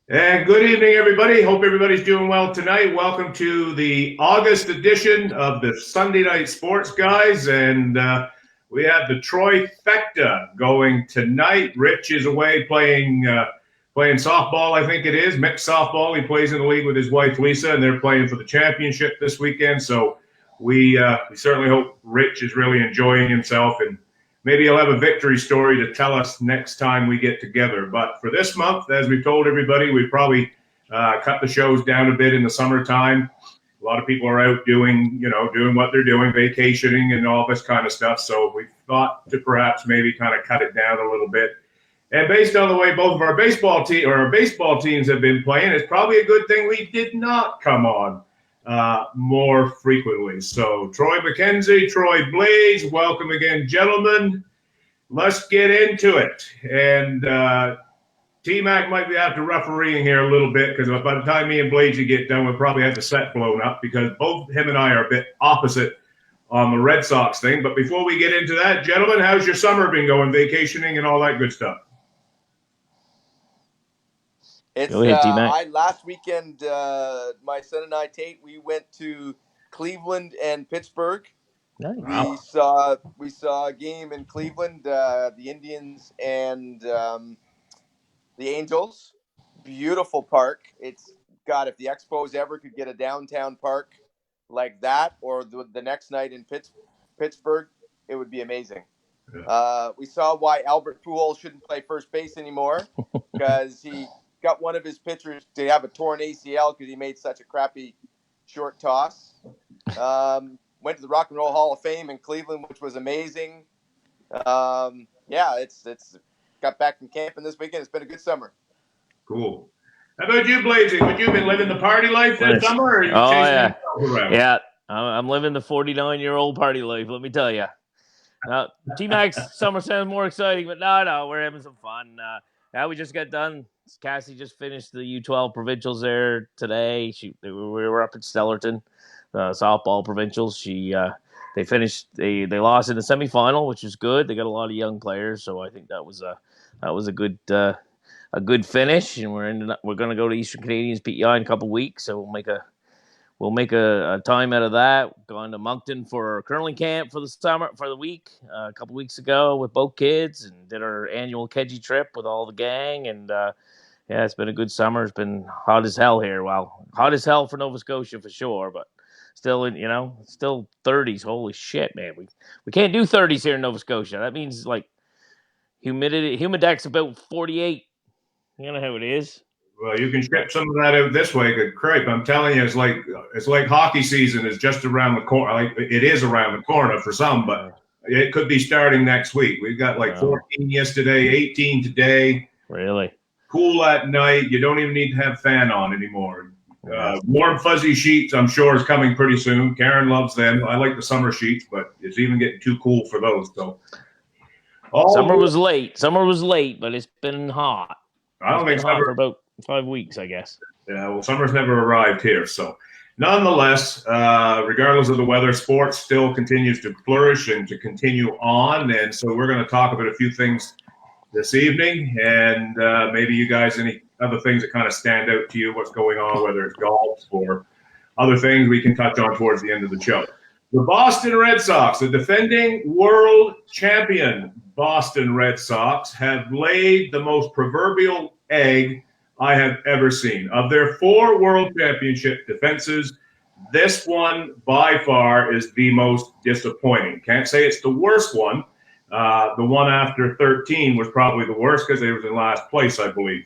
And good evening, everybody. Hope everybody's doing well tonight. Welcome to the August edition of the Sunday Night Sports Guys. And we have the trifecta going tonight. Rich is away playing softball, I think it is, mixed softball. He plays in the league with his wife, Lisa, and they're playing for the championship this weekend. So we certainly hope Rich is really enjoying himself, and maybe he'll have a victory story to tell us next time we get together. But for this month, as we've told everybody, we probably cut the shows down a bit in the summertime. A lot of people are out doing what they're doing, vacationing and all this kind of stuff. So we thought to perhaps maybe kind of cut it down a little bit. And based on the way both of our baseball teams have been playing, it's probably a good thing we did not come on more frequently. So Troy McKenzie, Troy Blaze, welcome again, gentlemen. Let's get into it. And T-Mac might be after refereeing here a little bit, because by the time me and Blaze get done, we'll probably have the set blown up, because both him and I are a bit opposite on the Red Sox thing. But before we get into that, gentlemen, how's your summer been going, vacationing and all that good stuff? It's Go ahead, T-Mac. last weekend, my son and I, Tate, we went to Cleveland and Pittsburgh. Nice. We saw a game in Cleveland, the Indians and the Angels. Beautiful park. It's God, if the Expos ever could get a downtown park like that, or the next night in Pittsburgh, it would be amazing. We saw why Albert Pujols shouldn't play first base anymore, because he got one of his pitchers to have a torn ACL because he made such a crappy short toss. Went to the Rock and Roll Hall of Fame in Cleveland, which was amazing. It's got back from camping this weekend. It's been a good summer. Cool. How about you, Blazing? Have you been living the party life this summer, or are you chasing yourself around? Yeah, I'm living the 49-year-old party life, let me tell you. T-Mac's summer sounds more exciting, but no, we're having some fun. We just got done. Cassie just finished the U12 provincials there today. We were up at Stellarton, softball provincials. They finished. They lost in the semifinal, which is good. They got a lot of young players, so I think that was a good finish. And we're going to go to Eastern Canadians PEI in a couple weeks, so we'll make a time out of that. Gone to Moncton for curling camp for the week a couple weeks ago with both kids, and did our annual Keji trip with all the gang. And it's been a good summer. It's been hot as hell here. Well, hot as hell for Nova Scotia for sure, but still still 30s. Holy shit, man. We can't do 30s here in Nova Scotia. That means like humidex about 48. You know how it is. Well, you can ship some of that out this way. Good crepe. I'm telling you, it's like hockey season is just around the corner. Like it is around the corner for some, but it could be starting next week. We've got 14 yesterday, 18 today. Really? Cool at night. You don't even need to have fan on anymore. Warm fuzzy sheets, I'm sure, is coming pretty soon. Karen loves them. I like the summer sheets, but it's even getting too cool for those. So summer was late, but it's been hot. I don't think summer for about 5 weeks, I guess. Yeah, well, summer's never arrived here. So nonetheless, regardless of the weather, sports still continues to flourish and to continue on. And so we're going to talk about a few things this evening, and maybe you guys, any other things that kind of stand out to you, what's going on, whether it's golf or other things we can touch on towards the end of the show. The Boston Red Sox, the defending world champion Boston Red Sox, have laid the most proverbial egg I have ever seen. Of their 4 World Championship defenses, this one by far is the most disappointing. Can't say it's the worst one. The one after 13 was probably the worst because they was in last place, I believe,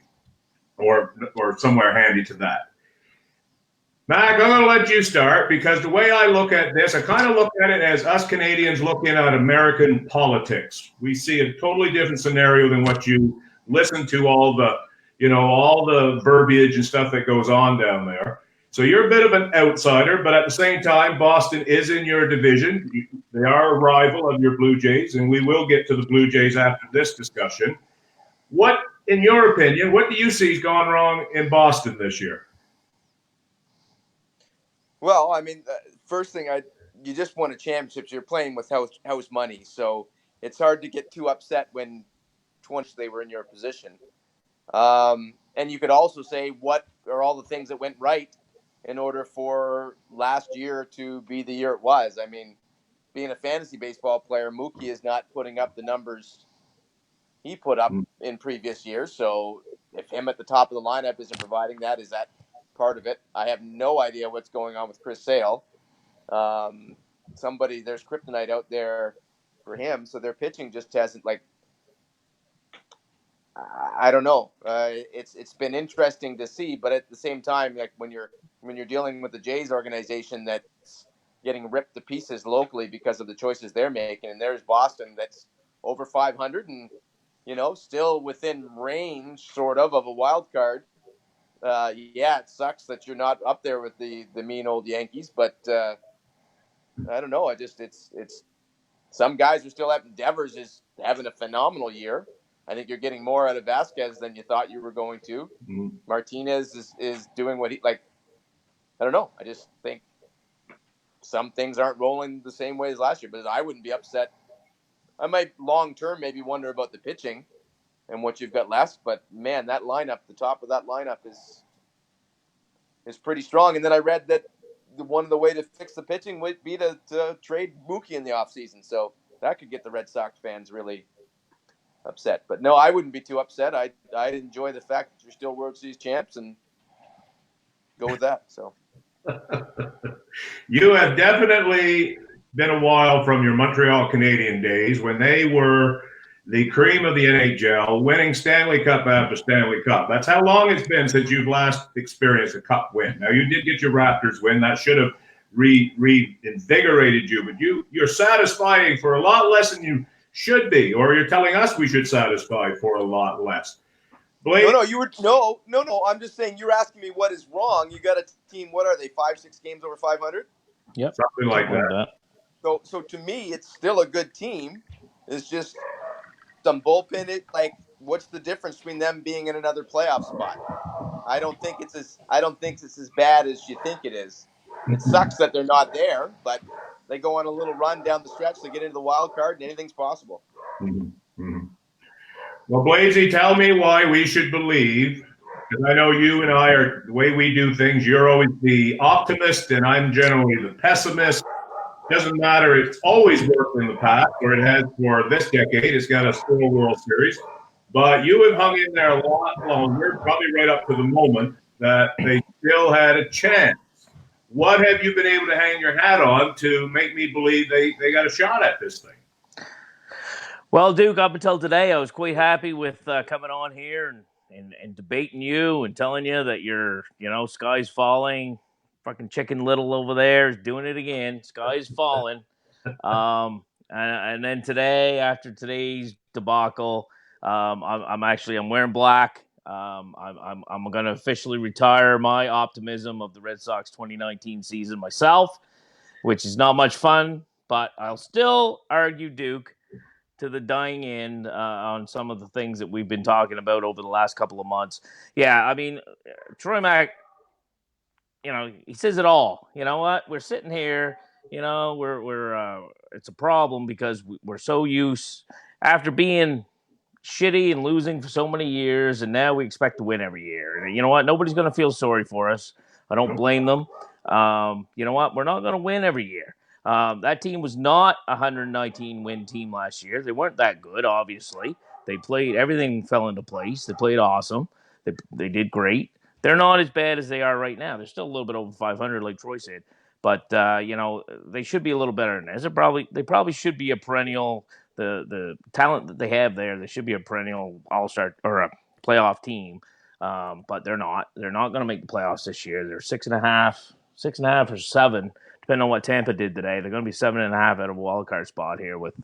or somewhere handy to that. Mac, I'm going to let you start, because the way I look at this, I kind of look at it as us Canadians looking at American politics. We see a totally different scenario than what you listen to, all the verbiage and stuff that goes on down there. So you're a bit of an outsider, but at the same time, Boston is in your division. They are a rival of your Blue Jays, and we will get to the Blue Jays after this discussion. What, in your opinion, what do you see has gone wrong in Boston this year? Well, I mean, first thing, you just won a championship. You're playing with house money, so it's hard to get too upset when once they were in your position. And And you could also say what are all the things that went right in order for last year to be the year it was. I mean, being a fantasy baseball player, Mookie is not putting up the numbers he put up in previous years. So if him at the top of the lineup isn't providing that, is that part of it? I have no idea what's going on with Chris Sale. There's kryptonite out there for him. So their pitching just hasn't, like, I don't know. It's been interesting to see, but at the same time, like when you're dealing with the Jays organization that's getting ripped to pieces locally because of the choices they're making, and there's Boston that's over 500 and still within range, sort of a wild card. Yeah, it sucks that you're not up there with the mean old Yankees, but I don't know. It's some guys are still having. Devers is having a phenomenal year. I think you're getting more out of Vasquez than you thought you were going to. Mm-hmm. Martinez is doing what he like. I don't know. I just think some things aren't rolling the same way as last year, but I wouldn't be upset. I might long term maybe wonder about the pitching and what you've got left, but man, that lineup, the top of that lineup is pretty strong. And then I read that one of the way to fix the pitching would be to trade Mookie in the offseason. So that could get the Red Sox fans really upset. But no, I wouldn't be too upset. I'd enjoy the fact that you're still World Series champs and go with that. So You have definitely been a while from your Montreal Canadian days when they were the cream of the NHL, winning Stanley Cup after Stanley Cup. That's how long it's been since you've last experienced a Cup win. Now, you did get your Raptors win. That should have reinvigorated you, but you're satisfying for a lot less than you should be, or you're telling us we should satisfy for a lot less. Blake? No. I'm just saying you're asking me what is wrong. You got a team. What are they? 5-6 games over 500? Yep, something like that. So to me, it's still a good team. It's just some bullpen. What's the difference between them being in another playoff spot? I don't think it's as bad as you think it is. It sucks that they're not there, but they go on a little run down the stretch. They get into the wild card, and anything's possible. Mm-hmm. Mm-hmm. Well, Blazy, tell me why we should believe, because I know you and I are, the way we do things, you're always the optimist, and I'm generally the pessimist. Doesn't matter. It's always worked in the past, or it has for this decade. It's got us 4 World Series. But you have hung in there a lot longer, probably right up to the moment that they still had a chance. What have you been able to hang your hat on to make me believe they got a shot at this thing? Well, Duke, up until today, I was quite happy with coming on here and debating you and telling you that sky's falling. Fucking Chicken Little over there is doing it again. Sky's falling. And then today, after today's debacle, I'm wearing black. I'm going to officially retire my optimism of the Red Sox 2019 season myself, which is not much fun, but I'll still argue, Duke, to the dying end on some of the things that we've been talking about over the last couple of months. Yeah, I mean, Troy Mack, he says it all. You know what? We're sitting here, we're it's a problem because we're so used after being shitty and losing for so many years, and now we expect to win every year. And you know what? Nobody's going to feel sorry for us. I don't blame them. You know what? We're not going to win every year. That team was not a 119-win team last year. They weren't that good, obviously. They played, everything fell into place. They played awesome. They did great. They're not as bad as they are right now. They're still a little bit over 500, like Troy said. But, they should be a little better than this. They probably should be a perennial, the talent that they have there, they should be a perennial all-star or a playoff team. But they're not. They're not going to make the playoffs this year. They're 6.5 or 7, depending on what Tampa did today. They're going to be 7.5 out of a wild card spot here with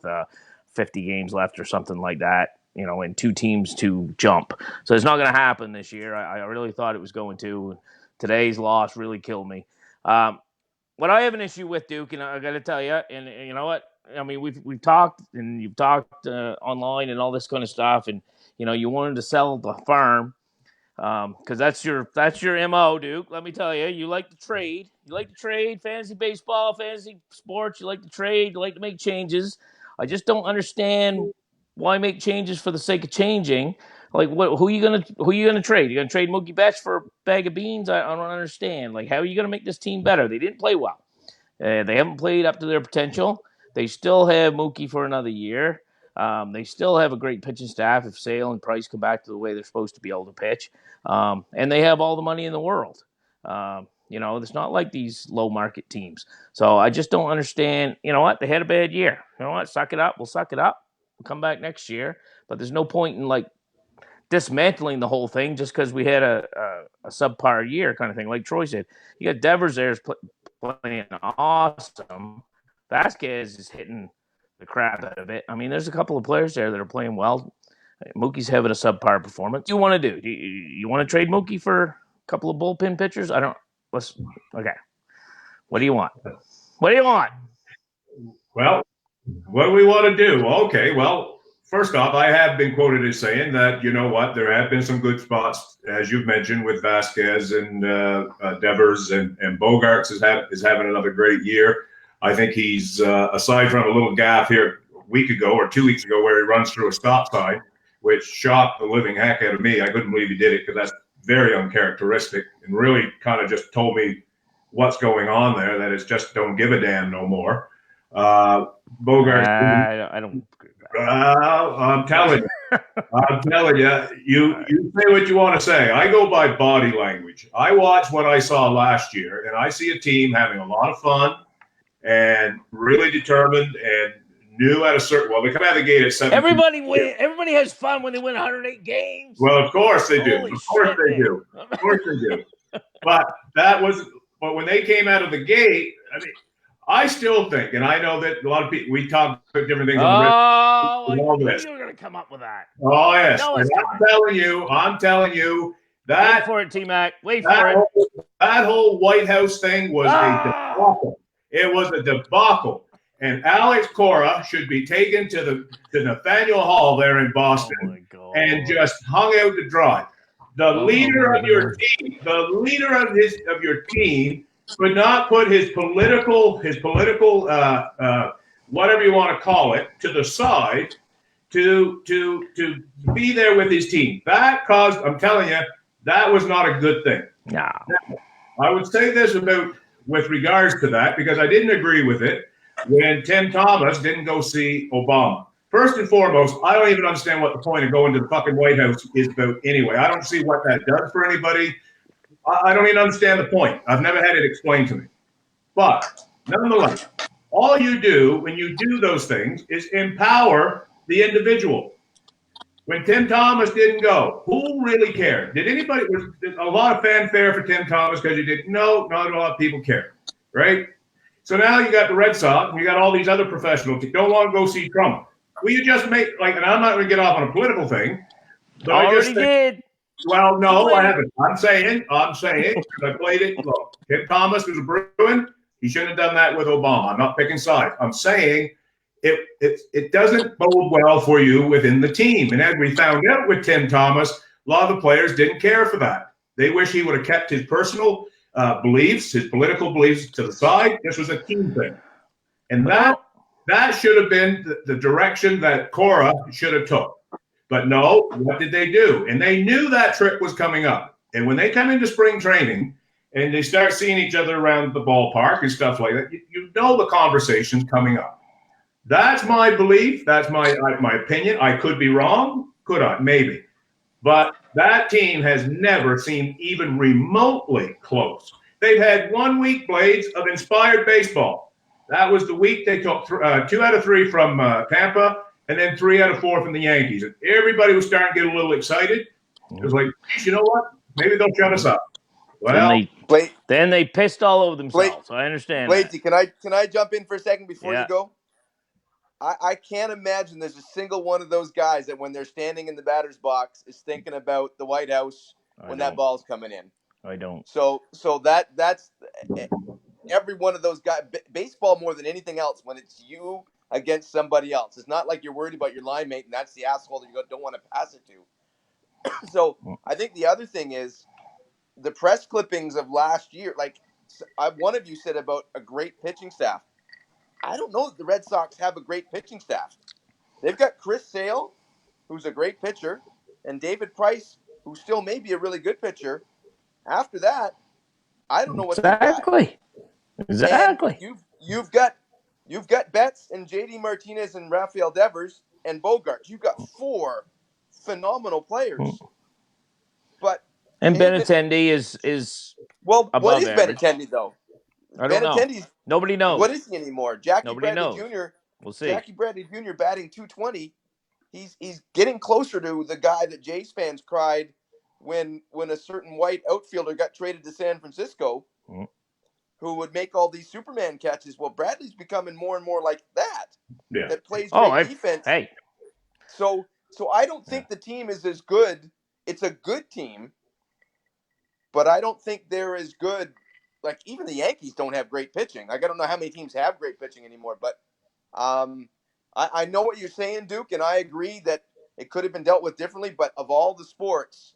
50 games left or something like that. And 2 teams to jump. So it's not going to happen this year. I really thought it was going to. Today's loss really killed me. What I have an issue with, Duke, and I got to tell you, and you know what? I mean, we've talked, and you've talked online and all this kind of stuff, and you wanted to sell the farm because that's your MO, Duke. Let me tell you, you like to trade. You like to trade fantasy baseball, fantasy sports. You like to trade. You like to make changes. I just don't understand why make changes for the sake of changing Like, what? Who you gonna trade? You gonna trade Mookie Betts for a bag of beans? I don't understand. Like, how are you gonna make this team better? They didn't play well. They haven't played up to their potential. They still have Mookie for another year. They still have a great pitching staff if Sale and Price come back to the way they're supposed to be able to pitch. And they have all the money in the world. It's not like these low market teams. So I just don't understand. You know what? They had a bad year. You know what? Suck it up. We'll suck it up. We'll come back next year. But there's no point in like dismantling the whole thing just because we had a subpar year kind of thing. Like Troy said, you got Devers there's playing awesome. Vasquez is hitting the crap out of it. I mean, there's a couple of players there that are playing well. Mookie's having a subpar performance. What do you want to do? You want to trade Mookie for a couple of bullpen pitchers? Okay. What do you want? What do you want? Well, what do we want to do? Okay, well, first off, I have been quoted as saying that, you know what, there have been some good spots, as you've mentioned, with Vasquez and Devers, and Bogarts is having another great year. I think he's, aside from a little gaffe here a week ago or 2 weeks ago where he runs through a stop sign, which shocked the living heck out of me. I couldn't believe he did it because that's very uncharacteristic and really kind of just told me what's going on there, that it's just don't give a damn no more. Bogarts. I don't. I'm telling you, you say what you want to say. I go by body language. I watch what I saw last year, and I see a team having a lot of fun and really determined and knew at a certain. Well, they come out of the gate at 7. Everybody win. Everybody has fun when they win 108 games. Well, of course they do. Holy Of course shit, they man. do. Of course they do. But when they came out of the gate, I mean, I still think, and I know that a lot of people, we talk about different things on the I knew you were going to come up with that. Oh, yes. No, And I'm telling you that Wait for it, T-Mac. Wait for it. That whole White House thing was a debacle. It was a debacle. And Alex Cora should be taken to Nathaniel Hall there in Boston and just hung out to dry. The leader of your team, of your team could not put his political whatever you want to call it to the side to be there with his team. That caused, I'm telling you, that was not a good thing. No. Now, I would say this with regards to that, because I didn't agree with it when Tim Thomas didn't go see Obama. First and foremost, I don't even understand what the point of going to the fucking White House is about anyway. I don't see what that does for anybody. I don't even understand the point. I've never had it explained to me. But nonetheless, all you do when you do those things is empower the individual. When Tim Thomas didn't go, who really cared? Did anybody? Was a lot of fanfare for Tim Thomas because he didn't? No, not a lot of people cared, right? So now you got the Red Sox, and you got all these other professionals that don't want to go see Trump. Will you just make and I'm not going to get off on a political thing. But Already did. Well, no, I haven't. I'm saying, because I played it. Look, Tim Thomas was a Bruin. He shouldn't have done that with Obama. I'm not picking sides. I'm saying it doesn't bode well for you within the team. And as we found out with Tim Thomas, a lot of the players didn't care for that. They wish he would have kept his personal beliefs, his political beliefs to the side. This was a team thing. And that should have been the direction that Cora should have took. But no, what did they do? And they knew that trip was coming up. And when they come into spring training and they start seeing each other around the ballpark and stuff like that, you know the conversation's coming up. That's my belief. That's my opinion. I could be wrong. Could I? Maybe. But that team has never seemed even remotely close. They've had 1 week, Blades, of inspired baseball. That was the week they took 2 out of 3 from Tampa, and then 3 out of 4 from the Yankees. And everybody was starting to get a little excited. It was like, you know what? Maybe they'll shut us up. Well, then they pissed all over themselves. I understand. Bladesy, can I jump in for a second before you go? I can't imagine there's a single one of those guys that when they're standing in the batter's box is thinking about the White House when that ball's coming in. I don't. So that's every one of those guys. Baseball more than anything else, when it's you against somebody else. It's not like you're worried about your line mate and that's the asshole that you don't want to pass it to. So I think the other thing is the press clippings of last year. Like one of you said about a great pitching staff. I don't know that the Red Sox have a great pitching staff. They've got Chris Sale, who's a great pitcher, and David Price, who still may be a really good pitcher, after that, I don't know what they've got. And Exactly. you've got Betts and JD Martinez and Rafael Devers and Bogarts. You've got 4 phenomenal players. But And Taven, Benintendi is well, what above is average. Benintendi though? I don't know. Benintendi's Nobody knows. what is he anymore? Jackie Nobody Bradley knows. Jr. We'll see. Jackie Bradley Jr. batting .220. He's getting closer to the guy that Jays fans cried when a certain white outfielder got traded to San Francisco, who would make all these Superman catches. Well, Bradley's becoming more and more like that. Yeah. That plays great defense. Hey. So I don't think the team is as good. It's a good team, but I don't think they're as good. Like, even the Yankees don't have great pitching. Like, I don't know how many teams have great pitching anymore, but I know what you're saying, Duke, and I agree that it could have been dealt with differently, but of all the sports,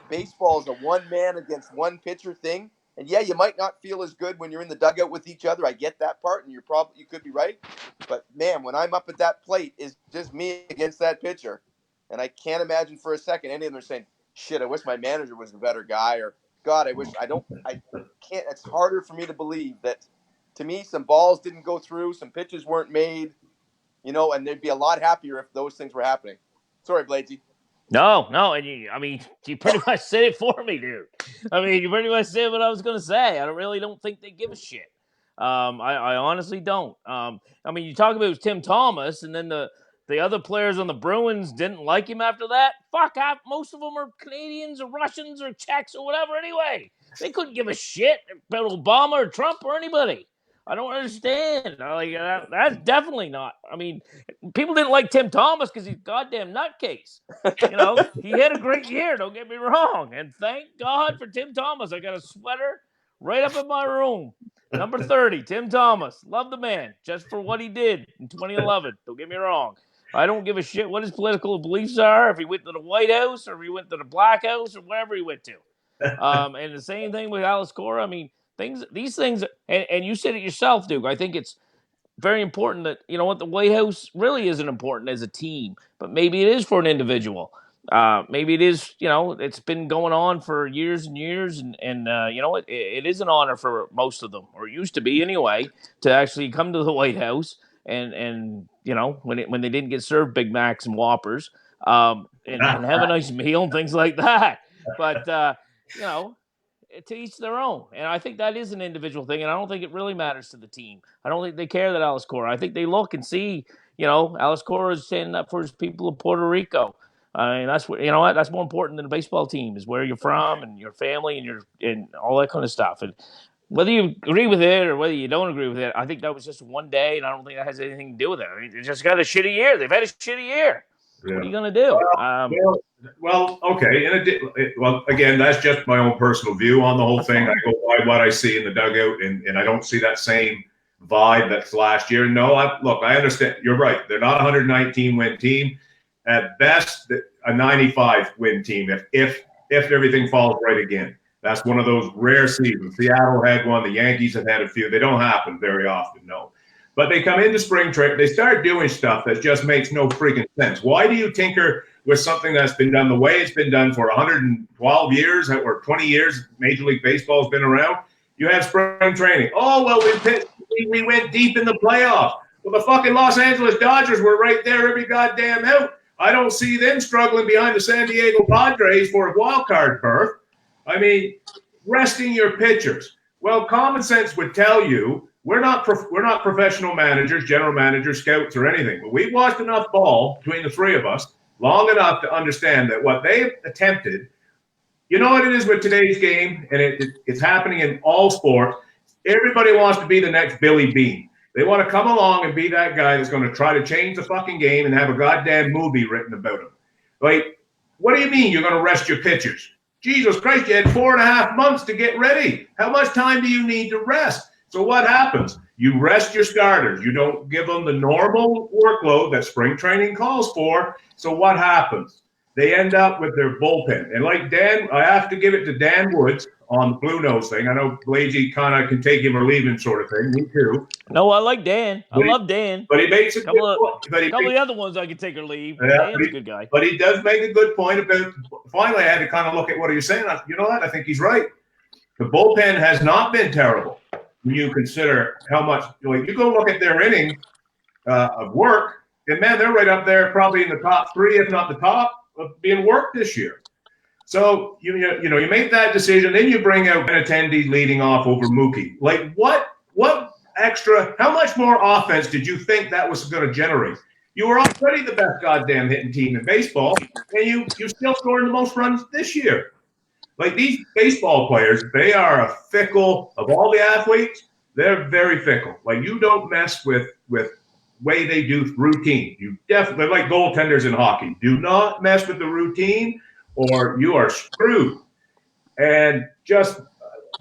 baseball is a one-man against one pitcher thing. And yeah, you might not feel as good when you're in the dugout with each other. I get that part, and you could be right. But man, when I'm up at that plate, it's just me against that pitcher, and I can't imagine for a second any of them are saying, "Shit, I wish my manager was a better guy," or "God, I can't." It's harder for me to believe that. To me, some balls didn't go through, some pitches weren't made, and they'd be a lot happier if those things were happening. Sorry, Bladesy. No, and you pretty much said it for me, dude. I mean, you pretty much said what I was going to say. I don't think they give a shit. I honestly don't. I mean, you talk about Tim Thomas, and then the other players on the Bruins didn't like him after that. Fuck, most of them are Canadians or Russians or Czechs or whatever anyway. They couldn't give a shit about Obama or Trump or anybody. I don't understand. That's definitely not. I mean, people didn't like Tim Thomas because he's a goddamn nutcase. He had a great year, don't get me wrong. And thank God for Tim Thomas. I got a sweater right up in my room. Number 30, Tim Thomas. Love the man just for what he did in 2011. Don't get me wrong. I don't give a shit what his political beliefs are, if he went to the White House or if he went to the Black House or wherever he went to. And the same thing with Alice Cora. I mean, these things, and you said it yourself, Duke. I think it's very important that, the White House really isn't important as a team, but maybe it is for an individual. Maybe it is, it's been going on for years and years, and it is an honor for most of them, or it used to be anyway, to actually come to the White House and when they didn't get served Big Macs and Whoppers, and have a nice meal and things like that. But, to each their own. And I think that is an individual thing, and I don't think it really matters to the team. I don't think they care that Alice Cora. I think they look and see, Alice Cora is standing up for his people of Puerto Rico. I mean, that's what, that's more important than a baseball team, is where you're from and your family and all that kind of stuff. And whether you agree with it or whether you don't agree with it, I think that was just one day, and I don't think that has anything to do with it. I mean, they just got a shitty year. They've had a shitty year. Yeah. What are you going to do? Well, okay. And again, that's just my own personal view on the whole thing. I go by what I see in the dugout, and I don't see that same vibe that's last year. No, I understand. You're right. They're not a 119-win team. At best, a 95-win team if everything falls right again. That's one of those rare seasons. Seattle had one. The Yankees have had a few. They don't happen very often, no. But they come into spring training. They start doing stuff that just makes no freaking sense. Why do you tinker with something that's been done the way it's been done for 112 years or 20 years Major League Baseball has been around? You have spring training. Oh, well, we went deep in the playoffs. Well, the fucking Los Angeles Dodgers were right there every goddamn out. I don't see them struggling behind the San Diego Padres for a wild card berth. I mean, resting your pitchers. Well, common sense would tell you we're not professional managers, general managers, scouts, or anything. But we've watched enough ball between the three of us long enough to understand that what they attempted, you know what it is with today's game, and it's happening in all sports. Everybody wants to be the next Billy Beane. They want to come along and be that guy that's going to try to change the fucking game and have a goddamn movie written about him. Like, what do you mean you're going to rest your pitchers? Jesus Christ, you had 4.5 months to get ready. How much time do you need to rest? So what happens? You rest your starters. You don't give them the normal workload that spring training calls for. So what happens? they end up with their bullpen. And like Dan, I have to give it to Dan Woods on the Blue Nose thing. I know Blagey kind of can take him or leave him sort of thing. Me too. No, I like Dan. I love Dan. But he makes a Couple good of point. couple of the other ones I could take or leave. But Yeah, Dan's a good guy. But he does make a good point about. Finally, I had to kind of look at what he was saying. You know what? I think he's right. The bullpen has not been terrible when you consider how much. Like you go look at their innings of work, and man, they're right up there, probably in the top three, if not the top, of being worked this year. So you make that decision, then you bring out Benintendi leading off over Mookie. Like what extra? How much more offense did you think that was going to generate? You were already the best goddamn hitting team in baseball, and you still scoring the most runs this year. Like these baseball players, they are fickle. Of all the athletes, they're very fickle. Like you don't mess with way they do routine. You definitely like goaltenders in hockey. Do not mess with the routine, or you are screwed. And just as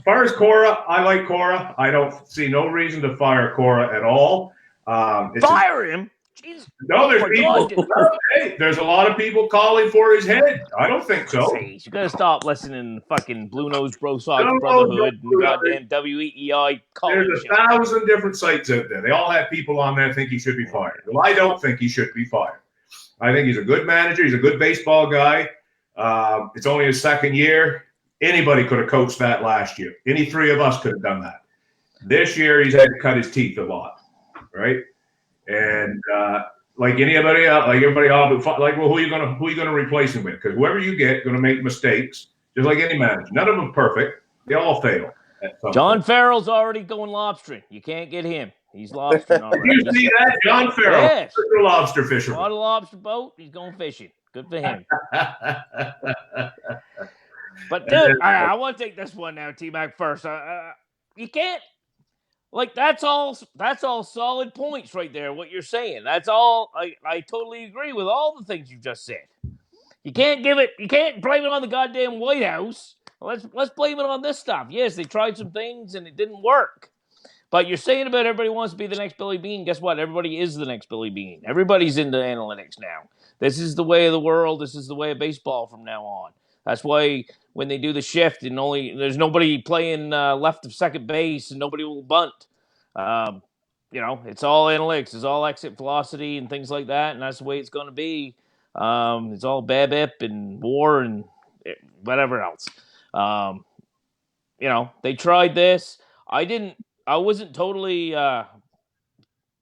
far as Cora, I like Cora. I don't see no reason to fire Cora at all. Fire him? Jeez. No, there's people. Hey, there's a lot of people calling for his head. I don't think so. Say, you gotta stop listening to fucking Blue Nose Bro Sox Brotherhood and goddamn WEEI calling. There's 1,000 different sites out there. They all have people on there that think he should be fired. Well, I don't think he should be fired. I think he's a good manager. He's a good baseball guy. It's only his second year. Anybody could have coached that last year. Any three of us could have done that. This year, he's had to cut his teeth a lot, right? And like anybody else, like everybody else, like, well, who are you gonna replace him with? Because whoever you get going to make mistakes, just like any manager. None of them perfect. They all fail. John Farrell's already going lobstering. You can't get him. He's lobstering already. Did you see that, John Farrell? Yes. Lobster fisherman. On a lobster boat. He's going fishing. Good for him. But dude, I want to take this one now, T-Mac first. You can't. Like that's all solid points right there. What you're saying, that's all. I totally agree with all the things you've just said. You can't blame it on the goddamn White House. Let's blame it on this stuff. Yes, they tried some things and it didn't work. But you're saying about everybody wants to be the next Billy Bean. Guess what? Everybody is the next Billy Bean. Everybody's into analytics now. This is the way of the world. This is the way of baseball from now on. That's why when they do the shift and there's nobody playing left of second base and nobody will bunt. It's all analytics. It's all exit velocity and things like that, and that's the way it's going to be. It's all BABIP and WAR and whatever else. They tried this. I wasn't totally. Have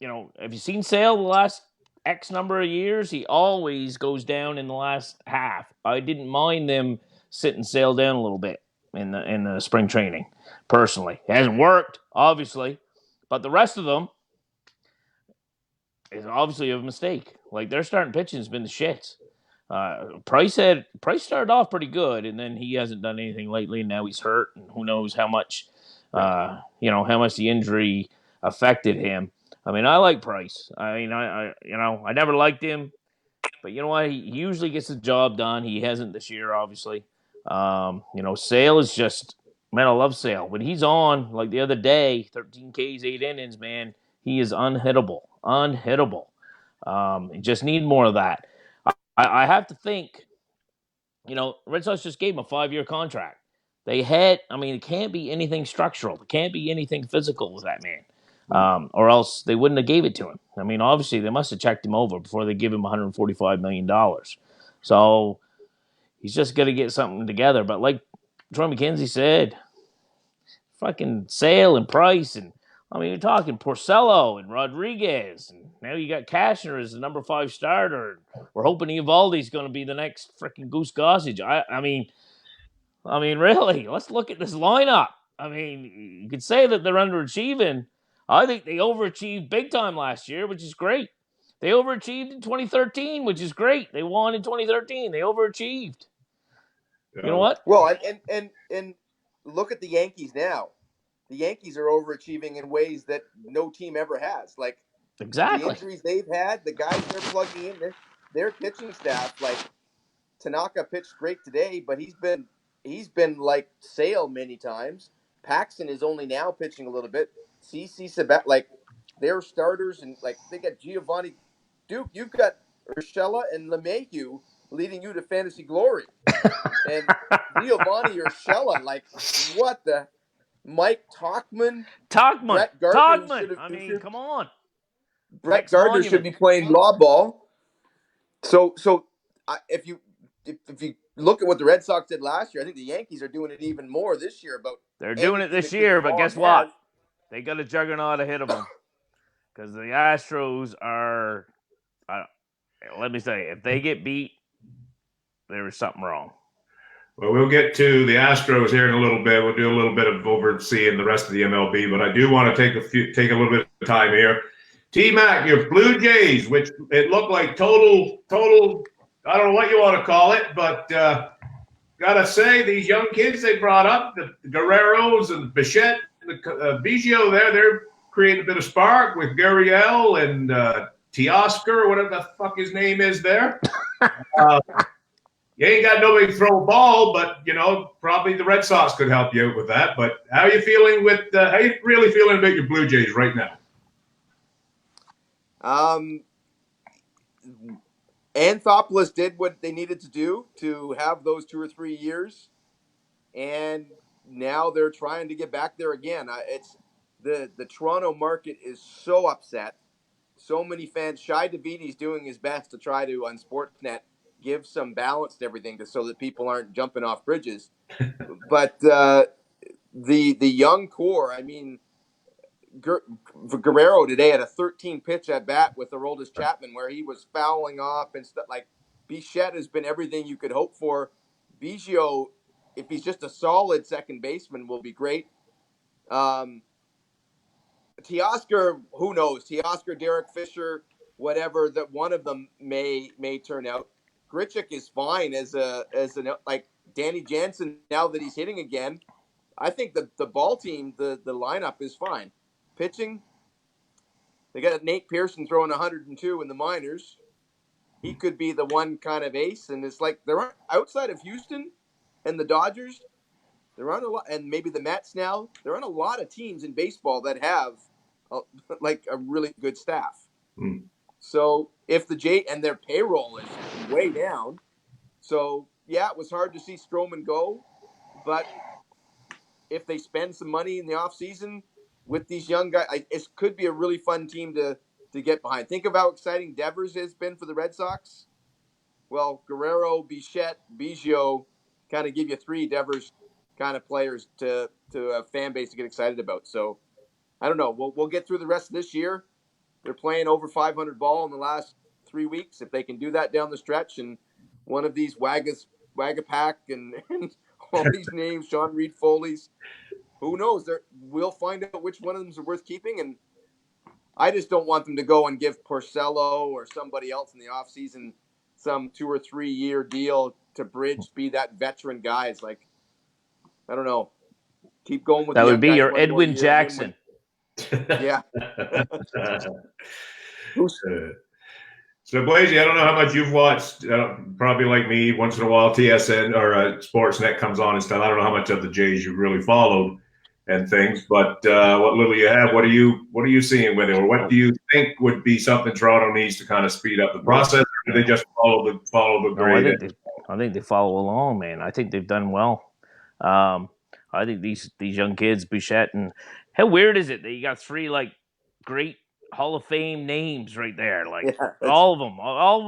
you seen Sale the last X number of years? He always goes down in the last half. I didn't mind them sitting Sale down a little bit in the spring training. Personally, it hasn't worked, obviously, but the rest of them is obviously a mistake. Like their starting pitching has been the shits. Price started off pretty good, and then he hasn't done anything lately. And now he's hurt, and who knows how much, how much the injury affected him. I mean, I like Price. I mean, I never liked him, but you know what? He usually gets the job done. He hasn't this year, obviously. Sale is just, man, I love Sale. When he's on, like the other day, 13 Ks, 8 innings, man, he is unhittable. You just need more of that. I have to think, Red Sox just gave him a 5-year contract. It can't be anything structural. It can't be anything physical with that man. Or else they wouldn't have gave it to him. I mean, obviously they must have checked him over before they give him $145 million. So he's just going to get something together. But like Troy McKenzie said, fucking Sale and Price, and you're talking Porcello and Rodriguez, and now you got Cashner as the number 5 starter. We're hoping Eovaldi's going to be the next freaking Goose Gossage. I mean, really, let's look at this lineup. I mean, you could say that they're underachieving. I think they overachieved big time last year, which is great. They overachieved in 2013, which is great. They won in 2013. They overachieved. You know what? Well, and look at the Yankees now. The Yankees are overachieving in ways that no team ever has. Like exactly the injuries they've had, the guys they're plugging in, their pitching staff. Like Tanaka pitched great today, but he's been like Sale many times. Paxton is only now pitching a little bit. CC Sabat, like they're starters, and like they got Giovanni Duke. You've got Urshela and LeMahieu leading you to fantasy glory. And Giovanni Urshela, like, what the? Mike Talkman, Brett Gardner, who should Togman. have. I mean, come on. Brett Gardner should be playing law ball. So if you look at what the Red Sox did last year, I think the Yankees are doing it even more this year. About They're doing it this year, but guess what? They got a juggernaut ahead of them because the Astros are. Let me say, if they get beat, there is something wrong. Well, we'll get to the Astros here in a little bit. We'll do a little bit of overseeing the rest of the MLB, but I do want to take a little bit of time here. T-Mac, your Blue Jays, which it looked like total. I don't know what you want to call it, but gotta say these young kids they brought up, the Guerreros and Bichette, the Biggio they're creating a bit of spark with Gurriel and Teoscar, whatever the fuck his name is there. You ain't got nobody to throw a ball, but probably the Red Sox could help you out with that. But how are you feeling how you really feeling about your Blue Jays right now? Anthopoulos did what they needed to do to have those 2 or 3 years, and now they're trying to get back there again. It's the Toronto market is so upset. So many fans. Shai Daviti's doing his best to try to, on Sportsnet, give some balance to everything so that people aren't jumping off bridges. But the young core, I mean, Guerrero today had a 13-pitch at bat with Aroldis Chapman where he was fouling off and stuff. Like, Bichette has been everything you could hope for. Biggio, if he's just a solid second baseman, will be great. Teoscar, who knows? Teoscar, Derek Fisher, whatever that one of them may turn out. Grichuk is fine as an like Danny Jansen now that he's hitting again. I think the ball team, the lineup is fine. Pitching, they got Nate Pearson throwing 102 in the minors. He could be the one kind of ace, and it's like there aren't outside of Houston and the Dodgers. There aren't a lot, and maybe the Mets now. There aren't a lot of teams in baseball that have a really good staff. Mm. So if and their payroll is way down. So yeah, it was hard to see Stroman go, but if they spend some money in the offseason with these young guys, it could be a really fun team to get behind. Think of how exciting Devers has been for the Red Sox. Well, Guerrero, Bichette, Biggio kind of give you 3 Devers kind of players to a fan base to get excited about. So I don't know. We'll get through the rest of this year. They're playing over 500 ball in the last 3 weeks. If they can do that down the stretch, and one of these Wagapack and all these names, Sean Reed Foley's, who knows? We'll find out which one of them is worth keeping. And I just don't want them to go and give Porcello or somebody else in the offseason some 2 or 3 year deal to be that veteran guy. It's like, I don't know. Keep going with that the would be young guys your Edwin year, Jackson. Yeah. So, Blazy, I don't know how much you've watched. Probably like me, once in a while, TSN or Sportsnet comes on and stuff. I don't know how much of the Jays you really followed and things, but what little you have, what are you seeing with it, or what do you think would be something Toronto needs to kind of speed up the process, or do they just follow the grade? I think they follow along, man. I think they've done well. I think these young kids, Bichette, and how weird is it that you got 3 like great Hall of Fame names right there, like all of them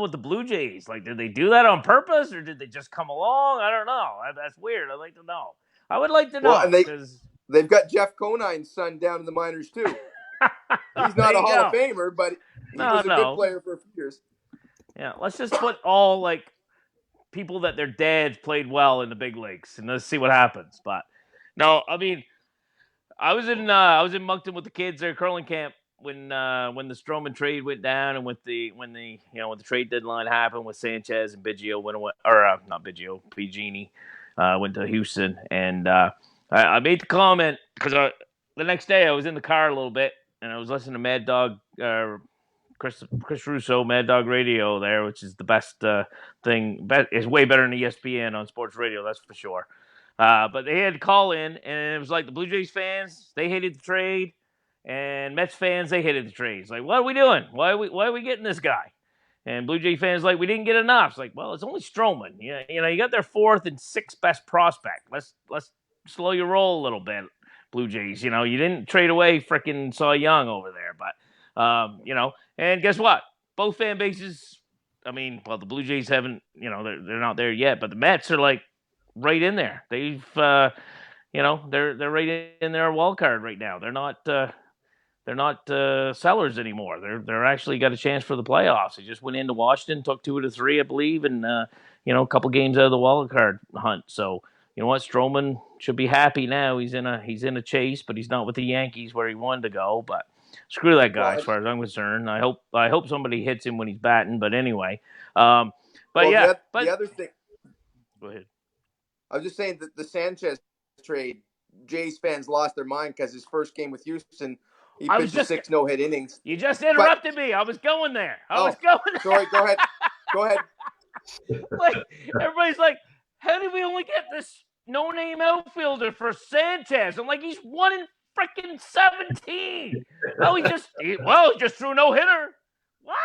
with the Blue Jays. Like, did they do that on purpose, or did they just come along? I don't know. That's weird. I'd like to know. I would like to know because they've got Jeff Conine's son down in the minors too. He's not a Hall of Famer, but he was a good player for a few years. Yeah, let's just put all like people that their dads played well in the big leagues, and let's see what happens. But no, I mean, I was in Moncton with the kids there, curling camp, when the Stroman trade went down, and when the trade deadline happened with Sanchez and Biggio not Biggio, Biggini went to Houston, and I made the comment because the next day I was in the car a little bit and I was listening to Mad Dog Chris Russo, Mad Dog Radio there, which is the best thing. It's way better than ESPN on sports radio, that's for sure. But they had to call in, and it was like the Blue Jays fans, they hated the trade, and Mets fans, they hated the trade. It's like, what are we doing? Why are we getting this guy? And Blue Jay fans like, we didn't get enough. It's like, well, it's only Stroman. You know, you got their fourth and sixth best prospect. Let's slow your roll a little bit, Blue Jays. You know, you didn't trade away frickin' Cy Young over there, but you know, and guess what? Both fan bases. I mean, well, the Blue Jays haven't. You know, they're not there yet, but the Mets are like right in there. They've you know, they're right in their wild card right now. They're not sellers anymore. They're actually got a chance for the playoffs. They just went into Washington, took 2 out of 3, I believe, and you know, a couple games out of the wild card hunt. So you know what, Stroman should be happy now. He's in a chase, but he's not with the Yankees where he wanted to go. But screw that guy, as far as I'm concerned. I hope somebody hits him when he's batting. But anyway, but well, yeah, the other thing. Go ahead. I was just saying that the Sanchez trade, Jays fans lost their mind because his first game with Houston, he pitched 6 no-hit innings. You just interrupted me. I was going there. Sorry, go ahead. Go ahead. Like, everybody's like, how did we only get this no-name outfielder for Sanchez? I'm like, he's 1 in freaking 17. Oh, he just threw no-hitter. What?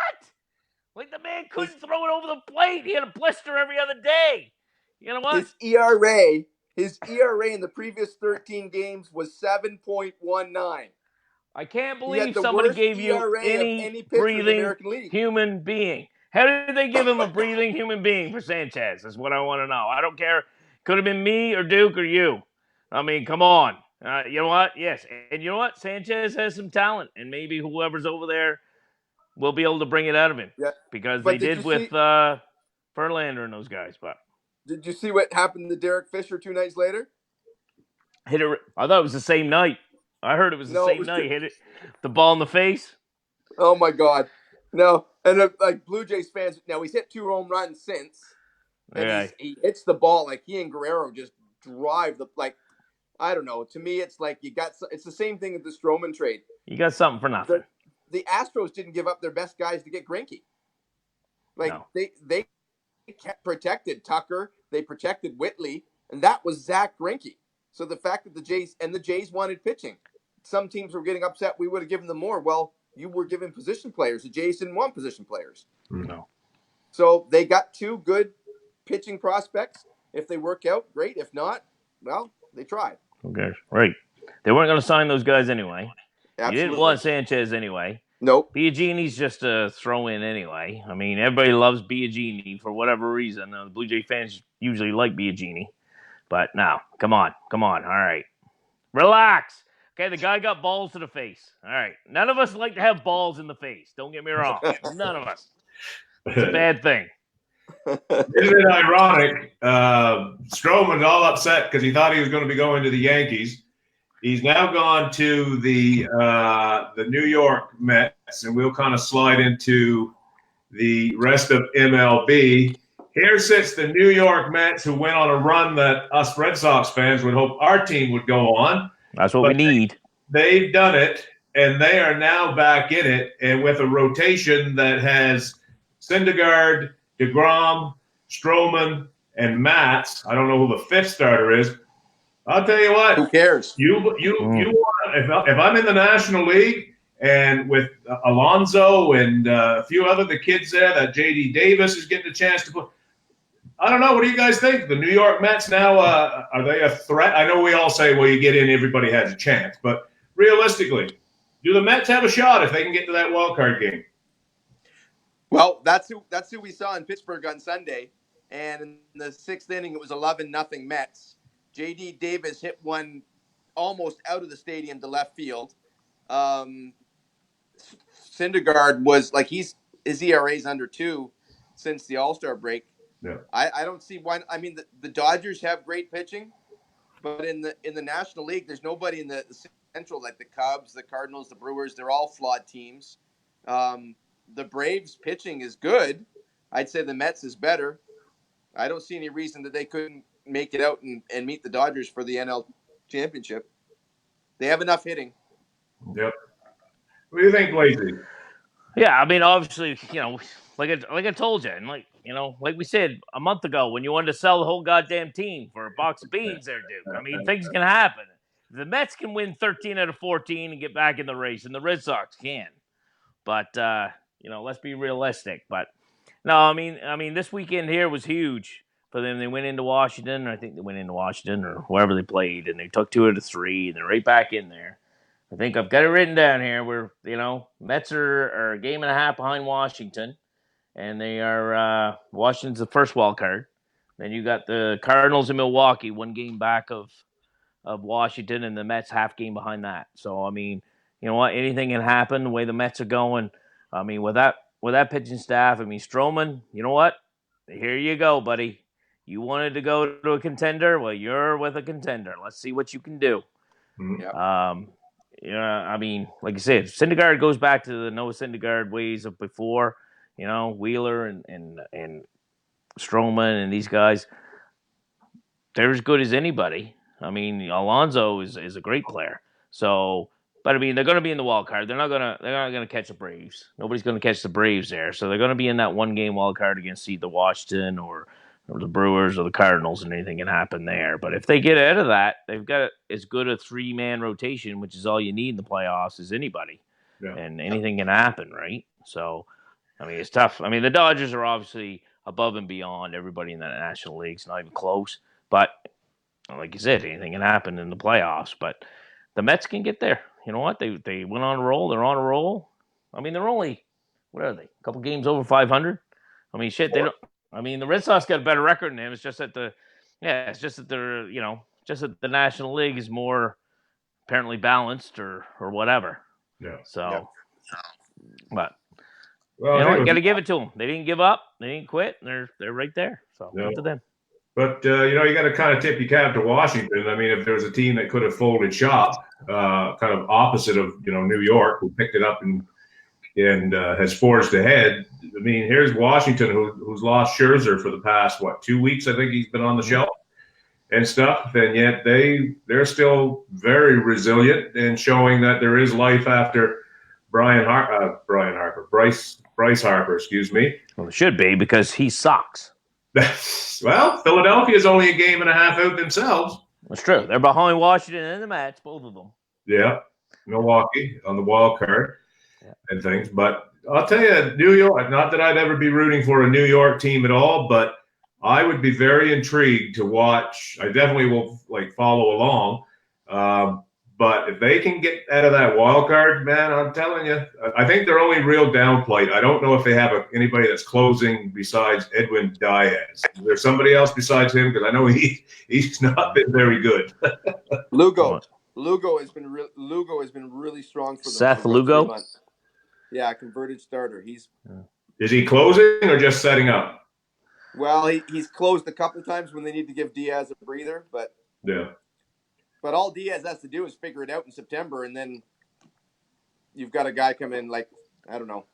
Like, the man couldn't throw it over the plate. He had a blister every other day. You know what? His ERA in the previous 13 games was 7.19. I can't believe somebody gave you any breathing human being. How did they give him a breathing human being for Sanchez? Is what I want to know. I don't care. Could have been me or Duke or you. I mean, come on. You know what? Yes. And you know what? Sanchez has some talent, and maybe whoever's over there will be able to bring it out of him. Yeah. Because they did with Verlander and those guys. But did you see what happened to Derek Fisher 2 nights later? I thought it was the same night. I heard it was the same night. Hit it, the ball in the face. Oh my God, no! And like Blue Jays fans, now he's hit 2 home runs since, and he hits the ball like he and Guerrero just drive the like. I don't know. To me, it's like it's the same thing with the Stroman trade. You got something for nothing. The Astros didn't give up their best guys to get Greinke. Like they kept protected Tucker, they protected Whitley, and that was Zach Greinke. So the fact that the Jays wanted pitching. Some teams were getting upset. We would have given them more. Well, you were giving position players. The Jays didn't want position players. No. So they got 2 good pitching prospects. If they work out, great. If not, well, they tried. Okay, right. They weren't going to sign those guys anyway. Absolutely. You didn't want Sanchez anyway. Nope. Biagini's just a throw-in anyway. I mean, everybody loves Biagini for whatever reason. The Blue Jay fans usually like Biagini. But no, come on. All right. Relax. Okay, the guy got balls to the face. All right. None of us like to have balls in the face. Don't get me wrong. None of us. It's a bad thing. Isn't it ironic? Stroman's all upset because he thought he was going to be going to the Yankees. He's now gone to the New York Mets, and we'll kind of slide into the rest of MLB. Here sits the New York Mets, who went on a run that us Red Sox fans would hope our team would go on. That's what we need. They've done it, and they are now back in it, and with a rotation that has Syndergaard, DeGrom, Stroman, and Matz. I don't know who the 5th starter is. I'll tell you what. Who cares? You if I'm in the National League and with Alonso and a few other the kids there that J.D. Davis is getting a chance to play. I don't know. What do you guys think? The New York Mets now, are they a threat? I know we all say, well, you get in, everybody has a chance. But realistically, do the Mets have a shot if they can get to that wild card game? Well, that's who we saw in Pittsburgh on Sunday. And in the 6th inning, it was 11-0 Mets. J.D. Davis hit one almost out of the stadium to left field. Syndergaard was like his ERA's under 2 since the All-Star break. Yeah. I don't see why. I mean, the Dodgers have great pitching, but in the National League, there's nobody in the Central like the Cubs, the Cardinals, the Brewers. They're all flawed teams. The Braves pitching is good. I'd say the Mets is better. I don't see any reason that they couldn't make it out and meet the Dodgers for the NL championship. They have enough hitting. Yep. What do you think, Lazy? Yeah, I mean, obviously, you know, like I told you, and like we said a month ago, when you wanted to sell the whole goddamn team for a box of beans, there, Duke. I mean, things can happen. The Mets can win 13 out of 14 and get back in the race, and the Red Sox can. But let's be realistic. But No, I mean, this weekend here was huge for them. They went into Washington. I think they went into Washington or wherever they played, and they took 2 out of 3, and they're right back in there. I think I've got it written down here. Where Mets are a game and a half behind Washington, and they are Washington's the first wild card. Then you got the Cardinals in Milwaukee, 1 game back of Washington, and the Mets half game behind that. So I mean, you know what? Anything can happen the way the Mets are going. I mean, with that pitching staff, I mean, Stroman, you know what? Here you go, buddy. You wanted to go to a contender? Well, you're with a contender. Let's see what you can do. Mhm. Yep. I mean, like I said, Syndergaard goes back to the Noah Syndergaard ways of before. Wheeler and Stroman and these guys, they're as good as anybody. I mean, Alonso is a great player. So, but I mean, they're going to be in the wild card. They're not gonna catch the Braves. Nobody's going to catch the Braves there. So they're going to be in that 1 game wild card against either Washington or the Brewers or the Cardinals, and anything can happen there. But if they get out of that, they've got as good a 3-man rotation, which is all you need in the playoffs, as anybody. Yeah. And anything can happen, right? So, I mean, it's tough. I mean, the Dodgers are obviously above and beyond everybody in the National League. It's not even close. But like you said, anything can happen in the playoffs. But the Mets can get there. You know what? They went on a roll. They're on a roll. I mean, they're only, what are they? A couple games over 500. I mean, shit. They don't. I mean, the Red Sox got a better record than them. It's just that they're just that the National League is more apparently balanced or whatever. Yeah. So, Yep. but Well, you got to give it to them. They didn't give up. They didn't quit. They're right there. So Yeah. good for them. But you got to kind of tip your cap to Washington. I mean, if there was a team that could have folded shop, kind of opposite of New York, who picked it up and has forged ahead. I mean, here's Washington, who's lost Scherzer for the past 2 weeks. I think he's been on the shelf and stuff, and yet they're still very resilient and showing that there is life after Bryce Harper. Excuse me. Well, it should be because he sucks. Well, Philadelphia's only a game and a half out themselves. That's true. They're behind Washington in the Mets, both of them. Yeah, Milwaukee on the wild card Yeah. and things. But I'll tell you, New York, not that I'd ever be rooting for a New York team at all, but I would be very intrigued to watch. I definitely will follow along. But if they can get out of that wild card, man, I'm telling you, I think their only real downplay. I don't know if they have anybody that's closing besides Edwin Diaz. Is there somebody else besides him? Because I know he's not been very good. Lugo has been really strong for them. Seth for Lugo? 3 months. Yeah, converted starter. Is he closing or just setting up? Well, he's closed a couple times when they need to give Diaz a breather, but Yeah. But all Diaz has to do is figure it out in September, and then you've got a guy come in I don't know.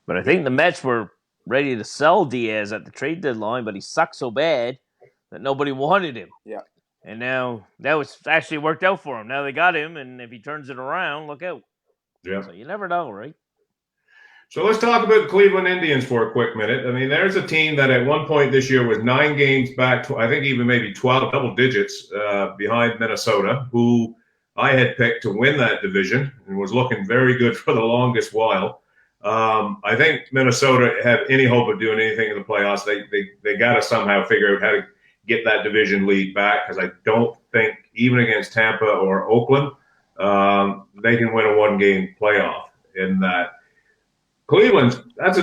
But I think the Mets were ready to sell Diaz at the trade deadline, but he sucked so bad that nobody wanted him. Yeah. And now that was actually worked out for him. Now they got him, and if he turns it around, look out. Yeah. So you never know, right? So let's talk about the Cleveland Indians for a quick minute. I mean, there's a team that at one point this year was 9 games back, I think even maybe 12 double digits behind Minnesota, who I had picked to win that division and was looking very good for the longest while. I think Minnesota have any hope of doing anything in the playoffs. They got to somehow figure out how to get that division lead back, because I don't think even against Tampa or Oakland they can win a 1-game playoff in that. Cleveland, that's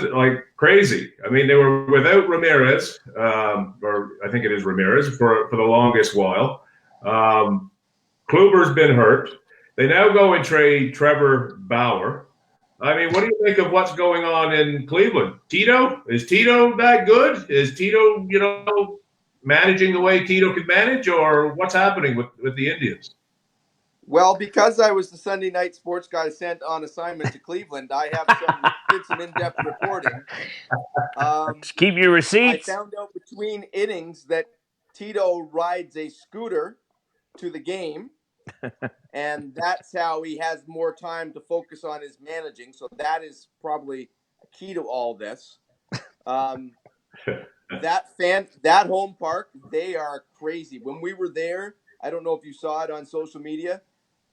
crazy. I mean, they were without Ramirez, or I think it is Ramirez, for the longest while. Kluber's been hurt. They now go and trade Trevor Bauer. I mean, what do you think of what's going on in Cleveland? Tito? Is Tito that good? Is Tito, managing the way Tito could manage, or what's happening with the Indians? Well, because I was the Sunday night sports guy sent on assignment to Cleveland, I did some in-depth reporting. Just keep your receipts. I found out between innings that Tito rides a scooter to the game, and that's how he has more time to focus on his managing. So that is probably key to all this. That home park, they are crazy. When we were there, I don't know if you saw it on social media.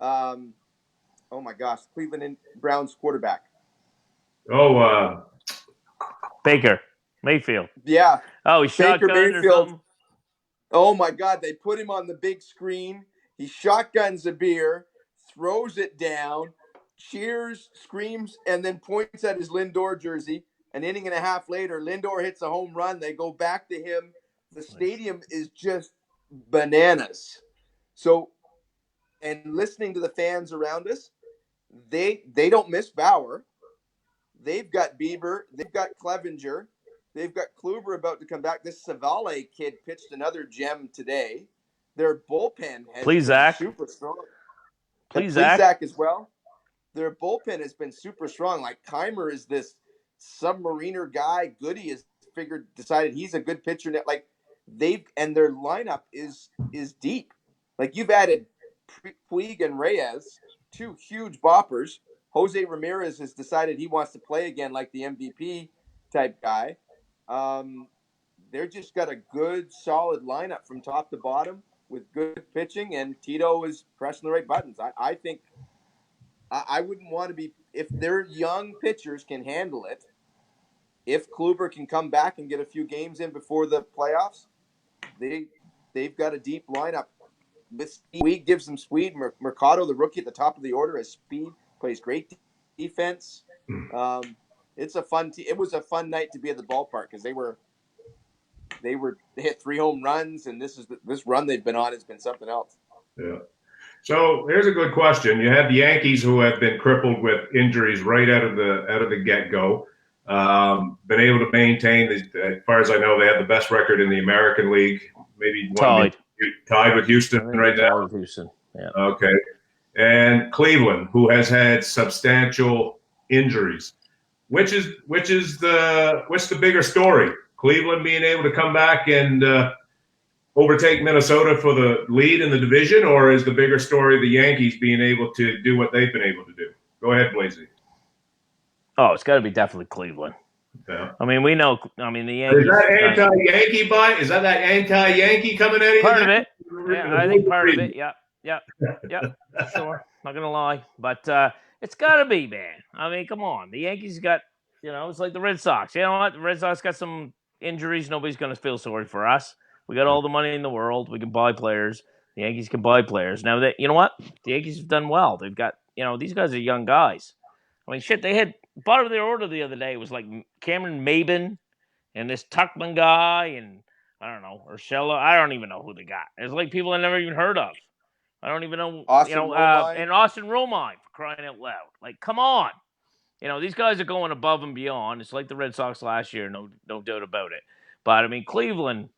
Oh my gosh, Cleveland Browns quarterback. Oh, Baker. Mayfield. Yeah, Oh, he's Baker shotgunned or Mayfield. something? Oh my God! They put him on the big screen. He shotguns a beer, throws it down, cheers, screams, and then points at his Lindor jersey. An inning and a half later, Lindor hits a home run. They go back to him. The stadium is just bananas. So, and listening to the fans around us, they don't miss Bauer. They've got Bieber. They've got Clevenger. They've got Kluber about to come back. This Savale kid pitched another gem today. Their bullpen has Please, been Zach. super strong. And Please, Zach. Zach as well. Their bullpen has been super strong. Like Keimer is this submariner guy. Goody has decided he's a good pitcher. Like their lineup is deep. Like you've added Puig and Reyes, two huge boppers. Jose Ramirez has decided he wants to play again like the MVP type guy. They're just got a good, solid lineup from top to bottom with good pitching, and Tito is pressing the right buttons. I think I wouldn't want to be – if their young pitchers can handle it, if Kluber can come back and get a few games in before the playoffs, they've got a deep lineup. Speed gives them speed. Mercado, the rookie at the top of the order, has speed, plays great defense. It's a fun it was a fun night to be at the ballpark because they hit 3 home runs, and this run they've been on has been something else. Yeah. So here's a good question. You have the Yankees, who have been crippled with injuries right out of the get-go. Been able to maintain, as far as I know, they have the best record in the American League. Maybe tied with Houston right now. With Houston. Yeah. Okay. And Cleveland, who has had substantial injuries. What's the bigger story? Cleveland being able to come back and overtake Minnesota for the lead in the division, or is the bigger story the Yankees being able to do what they've been able to do? Go ahead, Blazy. Oh, it's got to be definitely Cleveland. Yeah. I mean, we know. I mean, the Yankees. Is that anti-Yankee buy? Is that anti-Yankee coming at you? Part of it. Yeah, I think part of it. Yeah. Sure. Not gonna lie, but it's got to be, man. I mean, come on. The Yankees got, it's like the Red Sox. You know what? The Red Sox got some injuries. Nobody's gonna feel sorry for us. We got all the money in the world. We can buy players. The Yankees can buy players. Now, you know what? The Yankees have done well. They've got, these guys are young guys. I mean, shit, they had bottom of their order the other day was like Cameron Maben and this Tuckman guy and I don't know, Urshela. I don't even know who they got. It's like people I never even heard of. I don't even know, and Austin Romine, for crying out loud. Like, come on. These guys are going above and beyond. It's like the Red Sox last year, no doubt about it. But, I mean, Cleveland,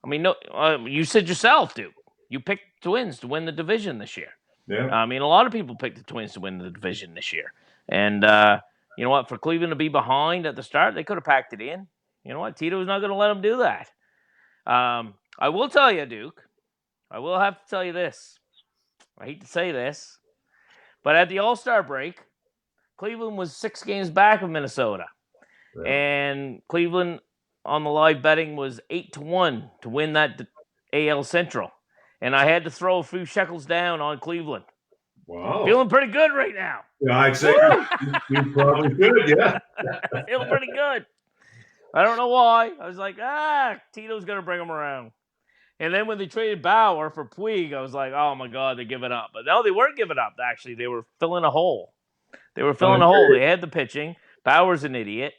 you said yourself, dude. You picked Twins to win the division this year. Yeah. I mean, a lot of people picked the Twins to win the division this year. And you know what? For Cleveland to be behind at the start, they could have packed it in. You know what? Tito's not going to let them do that. I will tell you, Duke. I will have to tell you this. I hate to say this, but at the All-Star break, Cleveland was 6 games back of Minnesota. Yeah. And Cleveland on the live betting was 8-1 to win that AL Central. And I had to throw a few shekels down on Cleveland. Wow. Feeling pretty good right now. Yeah, I'd say you probably good, yeah. Feeling pretty good. I don't know why. I was like, Tito's going to bring them around. And then when they traded Bauer for Puig, I was like, oh, my God, they're giving up. But no, they weren't giving up, actually. They were filling a hole. They had the pitching. Bauer's an idiot.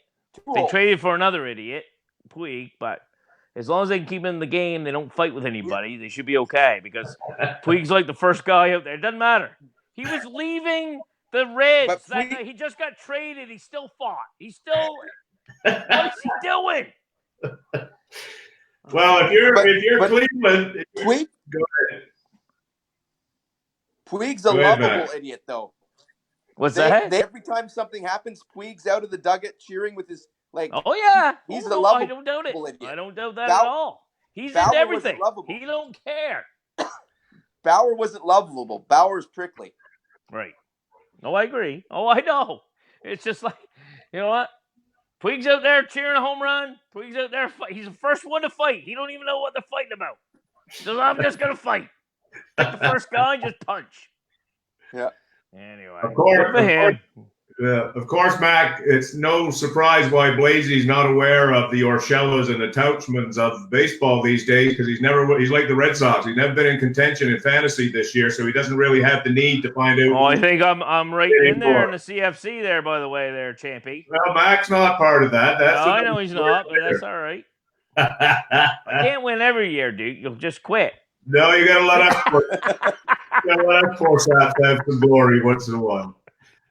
They traded for another idiot, Puig, but as long as they can keep him in the game, they don't fight with anybody, they should be okay because Puig's like the first guy out there. It doesn't matter. He was leaving the Reds. He just got traded. He still fought. What is he doing? Well, if you're Cleveland, Puig, go ahead. Puig's a lovable idiot, though. What's that? Every time something happens, Puig's out of the dugout cheering with his Oh yeah, he's a lovable. I don't doubt it. Idiot. I don't doubt that at all. He's into everything. He don't care. Bauer wasn't lovable. Bauer's prickly. Right. No, I agree. Oh, I know. It's just like, you know what? Puig's out there cheering a home run. Puig's out there. He's the first one to fight. He don't even know what they're fighting about. So I'm just going to fight. Pick the first guy and just punch. Yeah. Anyway. Of course. Of course, Mac, it's no surprise why Blasey's not aware of the Orchellas and the Touchmans of baseball these days, because he's like the Red Sox. He's never been in contention in fantasy this year, so he doesn't really have the need to find out. Oh, I think I'm right in there in the CFC there, by the way, there, Champy. Well, Mac's not part of that. No, I know he's not, but that's all right. I can't win every year, dude. You'll just quit. No, you got to let us force out to have some glory once in a while.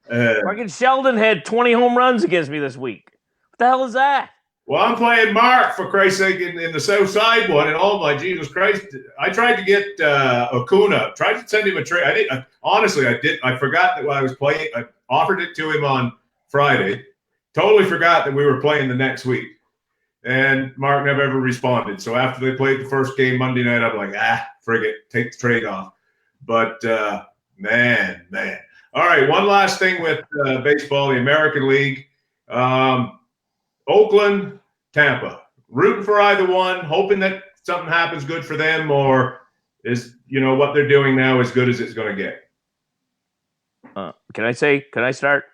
Fucking Sheldon had 20 home runs against me this week. What the hell is that? Well, I'm playing Mark, for Christ's sake, in the South Side one, and oh my Jesus Christ, I tried to get Acuna. Tried to send him a trade. Honestly, I did. I forgot that while I was playing. I offered it to him on Friday. Totally forgot that we were playing the next week. And Mark never ever responded. So after they played the first game Monday night, I'm like, frig it, take the trade off. But man. All right, one last thing with baseball, the American League. Oakland, Tampa. Rooting for either one, hoping that something happens good for them, or is what they're doing now as good as it's going to get? Can I start?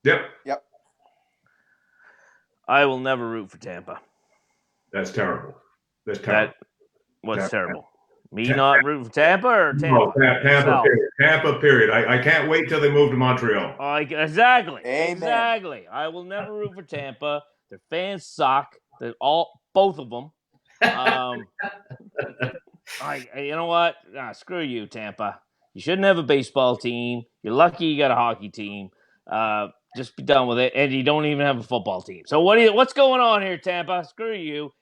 Yep. I will never root for Tampa. That's terrible. What's terrible? Me not rooting for Tampa or Tampa? No, Tampa, period. Tampa, period. I can't wait till they move to Montreal. Exactly. Amen. Exactly. I will never root for Tampa. Their fans suck. Both of them. You know what? Screw you, Tampa. You shouldn't have a baseball team. You're lucky you got a hockey team. Just be done with it. And you don't even have a football team. So what's going on here, Tampa? Screw you.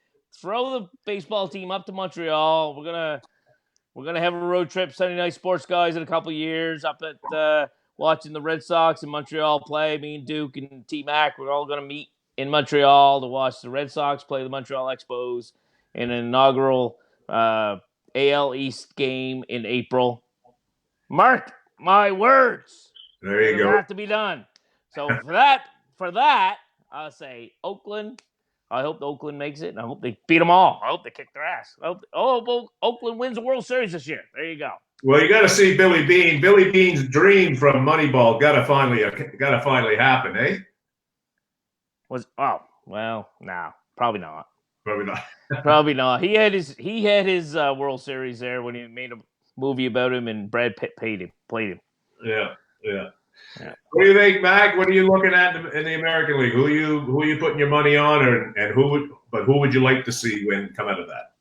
Throw the baseball team up to Montreal. We're gonna have a road trip, Sunday Night Sports guys, in a couple of years up at watching the Red Sox in Montreal play. Me and Duke and T-Mac, we're all gonna meet in Montreal to watch the Red Sox play the Montreal Expos in an inaugural AL East game in April. Mark my words. There you go. Have to be done. So for that, I'll say Oakland. I hope Oakland makes it, and I hope they beat them all. I hope they kick their ass. Oakland wins the World Series this year. There you go. Well, you got to see Billy Beane. Billy Beane's dream from Moneyball got to finally happen, eh? No, probably not. Probably not. Probably not. He had his World Series there when he made a movie about him, and Brad Pitt played him. Yeah. What do you think, Mac? What are you looking at in the American League? Who are you putting your money on, and who would you like to see come out of that?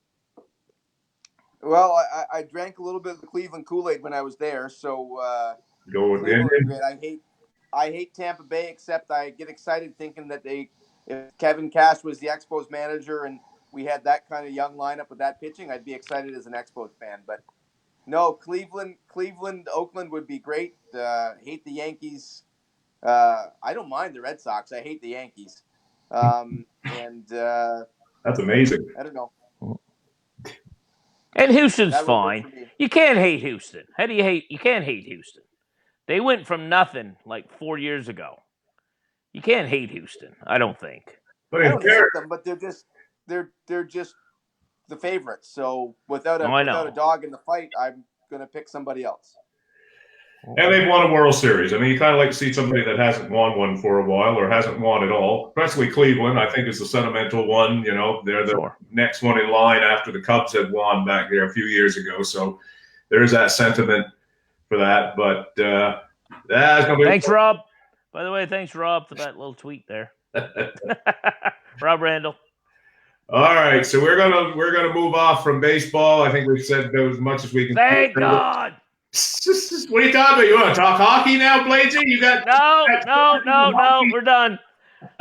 Well, I drank a little bit of the Cleveland Kool-Aid when I was there, so Go with the Indians. I hate Tampa Bay, except I get excited thinking that if Kevin Cash was the Expos manager and we had that kind of young lineup with that pitching, I'd be excited as an Expos fan. But no, Cleveland, Oakland would be great. Hate the Yankees. I don't mind the Red Sox. I hate the Yankees. That's amazing. I don't know. And Houston's fine. You can't hate Houston. You can't hate Houston. They went from nothing like 4 years ago. You can't hate Houston, I don't think. I don't hate them, but they're just the favorites. So without a dog in the fight, I'm gonna pick somebody else. And they've won a World Series. I mean, you kind of like to see somebody that hasn't won one for a while or hasn't won at all. Especially Cleveland, I think, is the sentimental one. They're the next one in line after the Cubs had won back there a few years ago. So there's that sentiment for that. But that's gonna be. Thanks, Rob. By the way, thanks, Rob, for that little tweet there. Rob Randall. All right, so we're gonna move off from baseball. I think we've said as much as we can. Thank God. What are you talking about? You want to talk hockey now, Bladesy? You got no. We're done.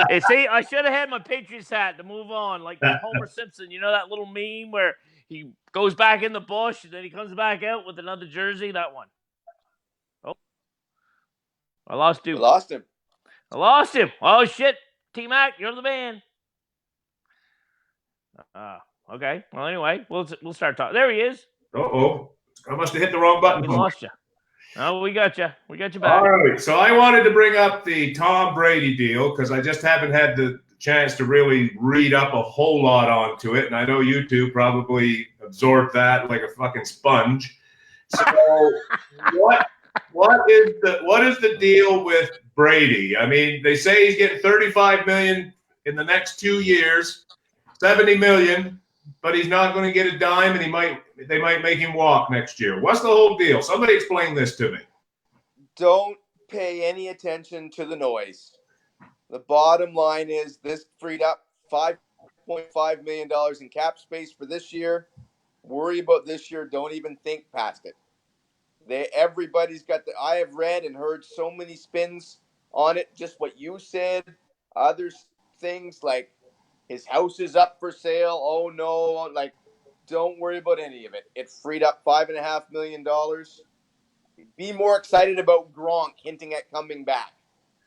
Hey, see, I should have had my Patriots hat to move on, like Homer Simpson. You know that little meme where he goes back in the bush and then he comes back out with another jersey. That one. Oh, I lost Duke. I lost him. Oh shit, T-Mac, you're the man. Okay. Well, anyway, we'll start talking. There he is. I must have hit the wrong button. We lost you. No, we got you. We got you back. All right. So I wanted to bring up the Tom Brady deal because I just haven't had the chance to really read up a whole lot onto it. And I know you two probably absorbed that like a fucking sponge. So what what is the deal with Brady? I mean, they say he's getting $35 million in the next 2 years, $70 million, but he's not going to get a dime, and they might make him walk next year. What's the whole deal? Somebody explain this to me. Don't pay any attention to the noise. The bottom line is this freed up $5.5 million in cap space for this year. Worry about this year. Don't even think past it. Everybody's got I have read and heard so many spins on it. Just what you said. Other things like his house is up for sale. Oh no! Like, don't worry about any of it. It freed up $5.5 million. Be more excited about Gronk hinting at coming back.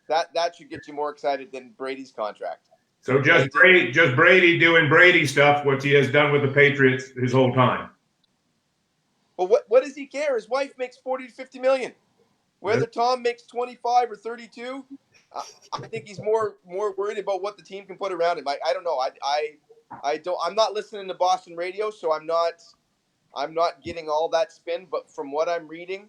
That should get you more excited than Brady's contract. So just Brady doing Brady stuff, what he has done with the Patriots his whole time. But what does he care? His wife makes 40 to 50 million. Whether Tom makes 25 or 32, I think he's more worried about what the team can put around him. I don't know. I'm not listening to Boston radio, so I'm not getting all that spin. But from what I'm reading,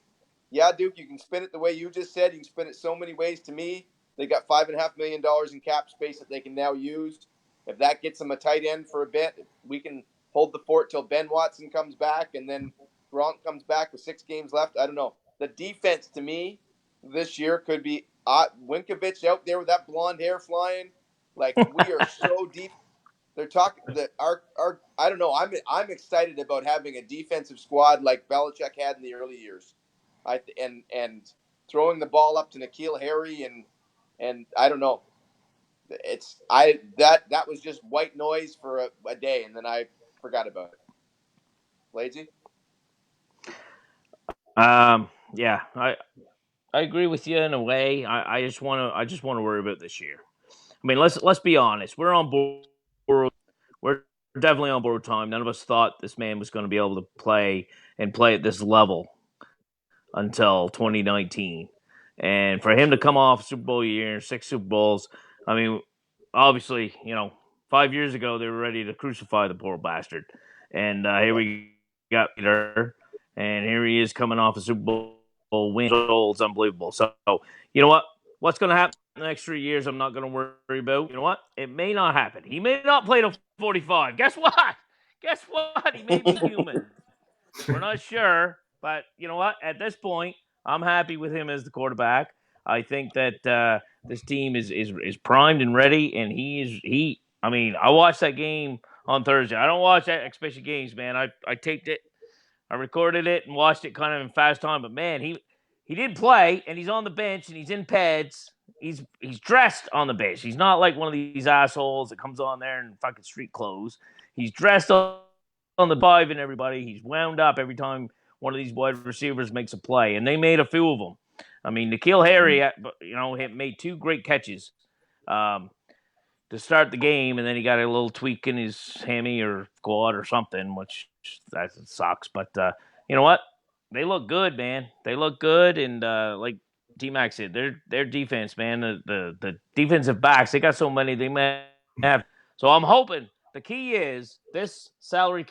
yeah, Duke, you can spin it the way you just said. You can spin it so many ways. To me, they got $5.5 million in cap space that they can now use. If that gets them a tight end for a bit, we can hold the fort till Ben Watson comes back, and then Gronk comes back with 6 games left. I don't know. The defense to me this year could be Winkovich out there with that blonde hair flying. Like, we are so deep. They're talking that our I don't know. I'm excited about having a defensive squad like Belichick had in the early years. And throwing the ball up to N'Keal Harry and I don't know. That was just white noise for a day, and then I forgot about it. Lazy? Yeah, I agree with you in a way. I just want to worry about this year. I mean, let's be honest. We're on board. We're definitely on board with Tom. None of us thought this man was going to be able to play at this level until 2019. And for him to come off Super Bowl year, 6 Super Bowls, I mean, obviously, 5 years ago they were ready to crucify the poor bastard. And here we got Peter, and here he is coming off a Super Bowl win. It's unbelievable. So, you know what? What's going to happen in the next 3 years, I'm not going to worry about. You know what? It may not happen. He may not play to 45. Guess what? He may be human. We're not sure. But you know what? At this point, I'm happy with him as the quarterback. I think that this team is primed and ready, and he. I mean, I watched that game on Thursday. I don't watch exhibition games, man. I taped it, I recorded it, and watched it kind of in fast time. But man, he did play, and he's on the bench, and he's in pads. He's dressed on the bench. He's not like one of these assholes that comes on there in fucking street clothes. He's dressed on the five and everybody. He's wound up every time one of these wide receivers makes a play, and they made a few of them. I mean, N'Keal Harry, made 2 great catches to start the game, and then he got a little tweak in his hammy or quad or something, which that sucks. But you know what? They look good, man. They look good, and like T-Mac said, their defense, man, the defensive backs, they got so many they may have. So I'm hoping the key is this salary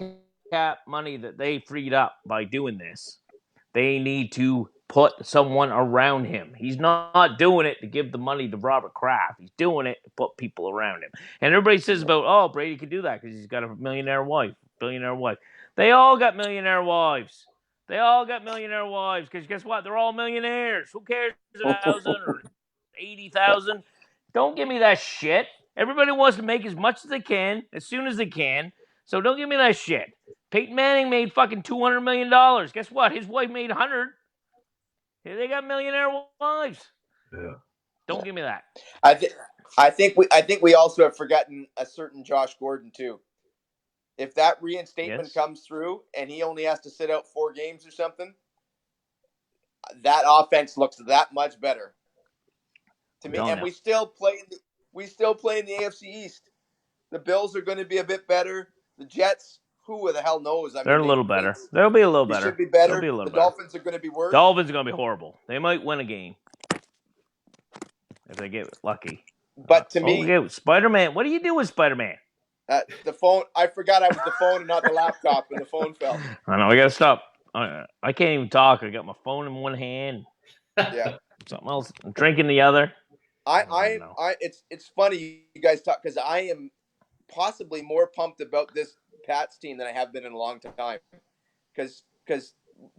cap money that they freed up by doing this. They need to put someone around him. He's not doing it to give the money to Robert Kraft. He's doing it to put people around him. And everybody says about, Brady could do that because he's got a billionaire wife. They all got millionaire wives. Because guess what? They're all millionaires. Who cares if 1,000 or 80,000? Don't give me that shit. Everybody wants to make as much as they can, as soon as they can. So don't give me that shit. Peyton Manning made fucking $200 million. Guess what? His wife made 100. They got millionaire wives. Yeah. Don't give me that. I think we also have forgotten a certain Josh Gordon too. If that reinstatement comes through and he only has to sit out 4 games or something, that offense looks that much better to me. And we still play in the AFC East. The Bills are going to be a bit better. The Jets, who the hell knows? They're a little better. They'll be a little better. Should be better. The Dolphins are going to be worse. Dolphins are going to be horrible. They might win a game if they get lucky. But to me, Spider-Man. What do you do with Spider-Man? The phone. I forgot I was the phone and not the laptop, and the phone fell. I know. I got to stop. I can't even talk. I got my phone in one hand. Yeah. Something else. Drinking the other. It's funny you guys talk because I am possibly more pumped about this Pats team than I have been in a long time. Because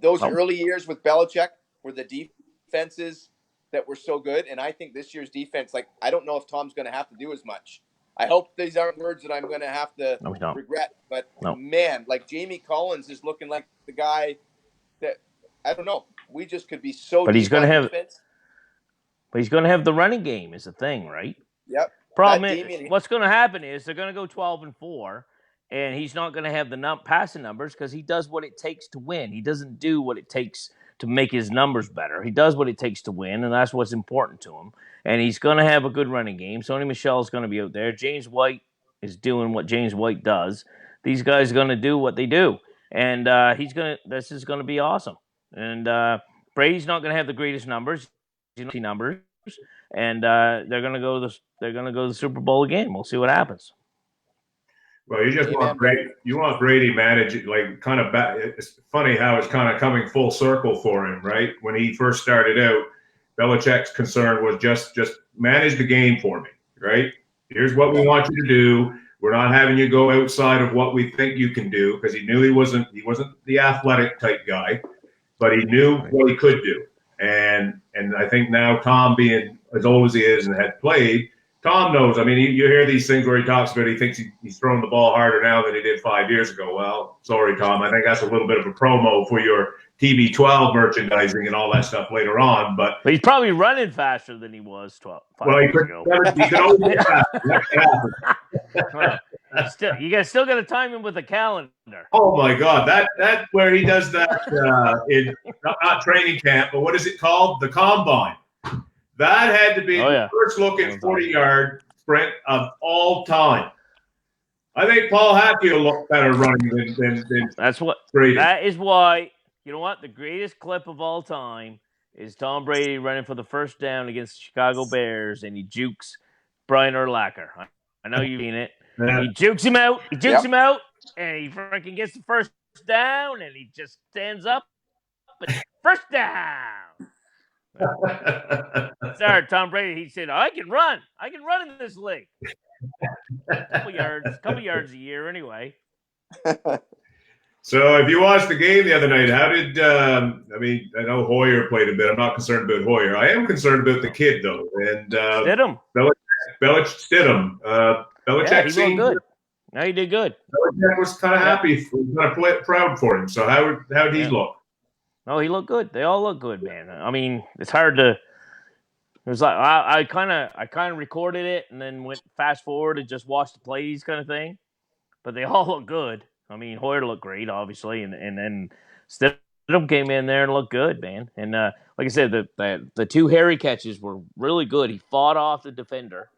those early years with Belichick were the defenses that were so good, and I think this year's defense, like, I don't know if Tom's going to have to do as much. I hope these aren't words that I'm going to have to regret, but man, like Jamie Collins is looking like the guy that I don't know. We just could be so. But deep he's going to have. defense. But he's going to have the running game is the thing, right? Yep. Problem is, what's going to happen is they're going to go 12-4, and he's not going to have the passing numbers because he does what it takes to win. He doesn't do what it takes to make his numbers better. He does what it takes to win, and that's what's important to him. And he's going to have a good running game. Sony Michel's going to be out there. James White is doing what James White does. These guys are going to do what they do, and this is going to be awesome. And Brady's not going to have the greatest numbers. Numbers. And they're going to go to the Super Bowl again. We'll see what happens. Well, you just want Brady. You want Brady managed, like, kind of back. It's funny how it's kind of coming full circle for him, right? When he first started out, Belichick's concern was just manage the game for me, right? Here's what we want you to do. We're not having you go outside of what we think you can do, because he knew he wasn't the athletic type guy, but he knew what he could do. And I think now Tom, being as old as he is and had played, Tom knows. I mean, you hear these things where he talks about he thinks he's throwing the ball harder now than he did 5 years ago. Well, sorry, Tom. I think that's a little bit of a promo for your TB12 merchandising and all that stuff later on. But he's probably running faster than he was 5 years ago. He could always get faster. You guys still got to time him with a calendar. Oh my God, that where he does that in not training camp, but what is it called? The combine. That had to be the first looking 40-yard sprint of all time. I think Paul Hatfield looked better running than that's what Brady. That is why, you know what, the greatest clip of all time is Tom Brady running for the first down against the Chicago Bears, and he jukes Brian Urlacher. I know you've seen it. Yeah. He jukes him out. And he freaking gets the first down, and he just stands up. And first down. Sorry, Tom Brady. He said, "I can run. I can run in this league. Couple yards a year, anyway." So, if you watched the game the other night, how did? I know Hoyer played a bit. I'm not concerned about Hoyer. I am concerned about the kid, though. And Stidham. Stidham. Belichick he looked good. No, he did good. Belichick was kind of happy, kind of proud for him. So how did he look? No, he looked good. They all look good, man. I mean, it's hard to. It was like I kind of recorded it and then went fast forward and just watched the plays, kind of thing. But they all look good. I mean, Hoyer looked great, obviously, and then Stidham came in there and looked good, man. And like I said, the two hairy catches were really good. He fought off the defender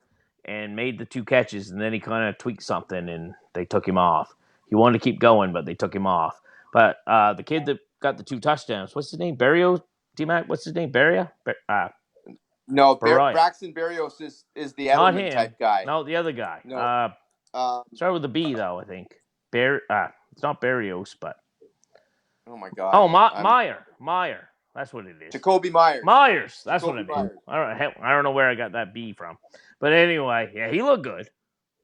and made the two catches, and then he kind of tweaked something, and they took him off. He wanted to keep going, but they took him off. But the kid that got the 2 touchdowns, what's his name? Barrios? D-Mac, what's his name? Barria? No, Braxton Berrios is the Edelman type guy. No, the other guy. No. Start with a B, though, I think. It's not Barrios, but. Oh, my God. Oh, Meyer. That's what it is. Jacoby Myers. That's what it is. I don't know where I got that B from. But anyway, yeah, he looked good.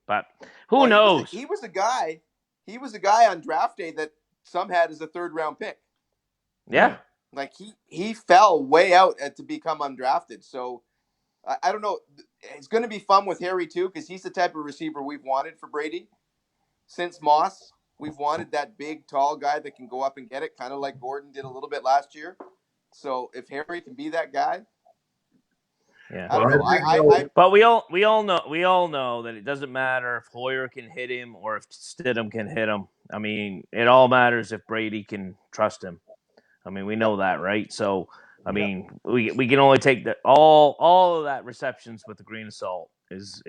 But who knows? He was a guy on draft day that some had as a 3rd-round pick. Yeah. Like, he fell way out to become undrafted. So, I don't know. It's going to be fun with Harry, too, because he's the type of receiver we've wanted for Brady. Since Moss, we've wanted that big, tall guy that can go up and get it, kind of like Gordon did a little bit last year. So, if Harry can be that guy, yeah. I don't know. But we all know that it doesn't matter if Hoyer can hit him or if Stidham can hit him. I mean, it all matters if Brady can trust him. I mean, we know that, right? So, I mean, we can only take all of that receptions with a grain of salt is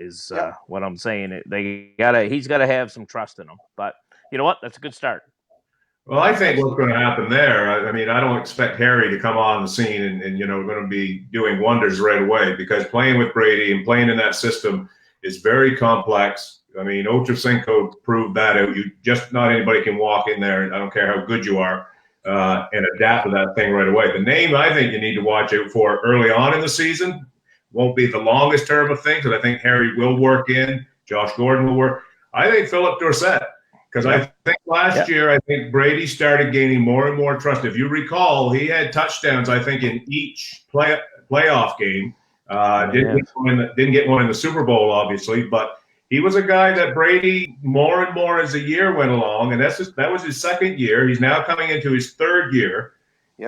what I'm saying. He's gotta have some trust in him. But you know what? That's a good start. Well, I think what's going to happen there, I mean, I don't expect Harry to come on the scene and going to be doing wonders right away, because playing with Brady and playing in that system is very complex. I mean, Ochocinco proved that out. Not anybody can walk in there, and I don't care how good you are. and adapt to that thing right away. The name I think you need to watch out for early on in the season won't be the longest term of things, but I think Harry will work in. Josh Gordon will work. I think Philip Dorsett, because I think last year, I think Brady started gaining more and more trust. If you recall, he had touchdowns, I think, in each playoff game. Didn't get one in the Super Bowl, obviously, but he was a guy that Brady more and more as the year went along, and that was his second year. He's now coming into his third year